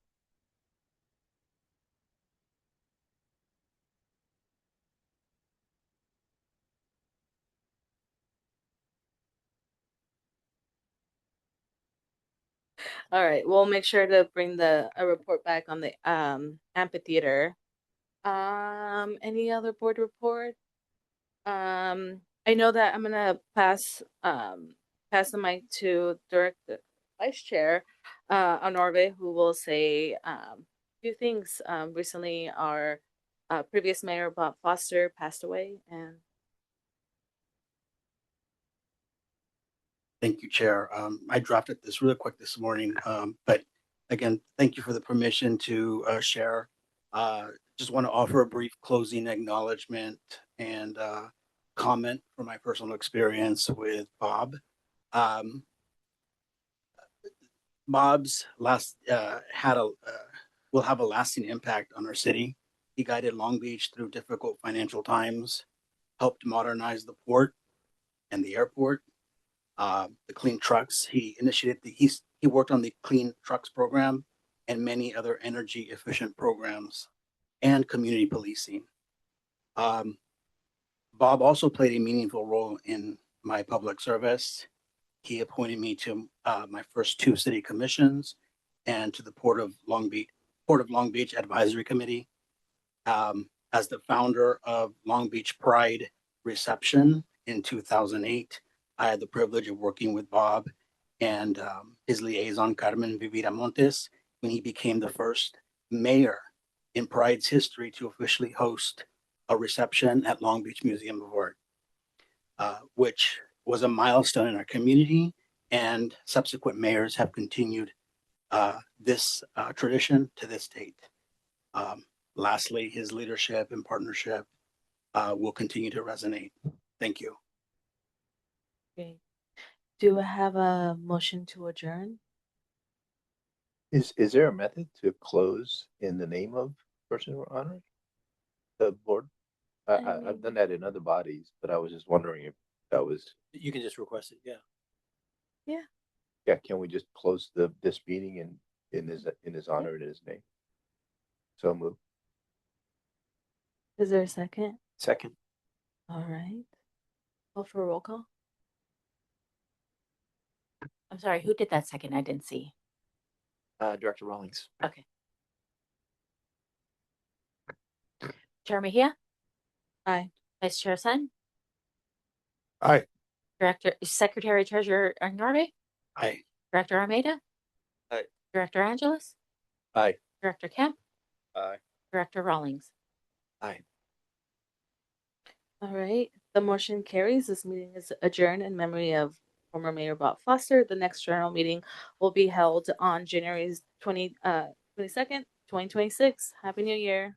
All right, we'll make sure to bring a report back on the amphitheater. Any other board report? I know that I'm gonna pass the mic to Director Vice Chair Honorve, who will say a few things. Recently our previous mayor Bob Foster passed away, and Thank you, Chair. I drafted this really quick this morning, but again, thank you for the permission to share. Just want to offer a brief closing acknowledgement and comment from my personal experience with Bob. Um, Bob's last will have a lasting impact on our city. He guided Long Beach through difficult financial times, helped modernize the port and the airport, the clean trucks. He initiated he worked on the clean trucks program and many other energy efficient programs and community policing. Um, Bob also played a meaningful role in my public service. He appointed me to my first two city commissions and to the Port of Long Beach Advisory Committee. As the founder of Long Beach Pride Reception in 2008, I had the privilege of working with Bob and his liaison, Carmen Viviramontes, when he became the first mayor in Pride's history to officially host a reception at Long Beach Museum of Art, which was a milestone in our community, and subsequent mayors have continued this tradition to this date. Lastly, his leadership and partnership will continue to resonate. Thank you. Great. Do I have a motion to adjourn? Is there a method to close in the name of person we're honoring? The board? I've done that in other bodies, but I was just wondering if that was, You can just request it. Yeah. yeah, can we just close this meeting in his honor and in his name? So move. Is there a second? Second. All right. Call for a roll call. I'm sorry, who did that second? I didn't see. Director Rawlings. Okay. Chair Mejia? Aye. Vice Chair Sun? Aye. Secretary Treasurer Narve? Aye. Director Almeida? Aye. Director Angeles? Aye. Director Kemp? Aye. Director Rawlings? Aye. All right. The motion carries. This meeting is adjourned in memory of former Mayor Bob Foster. The next general meeting will be held on January 22nd, 2026. Happy New Year.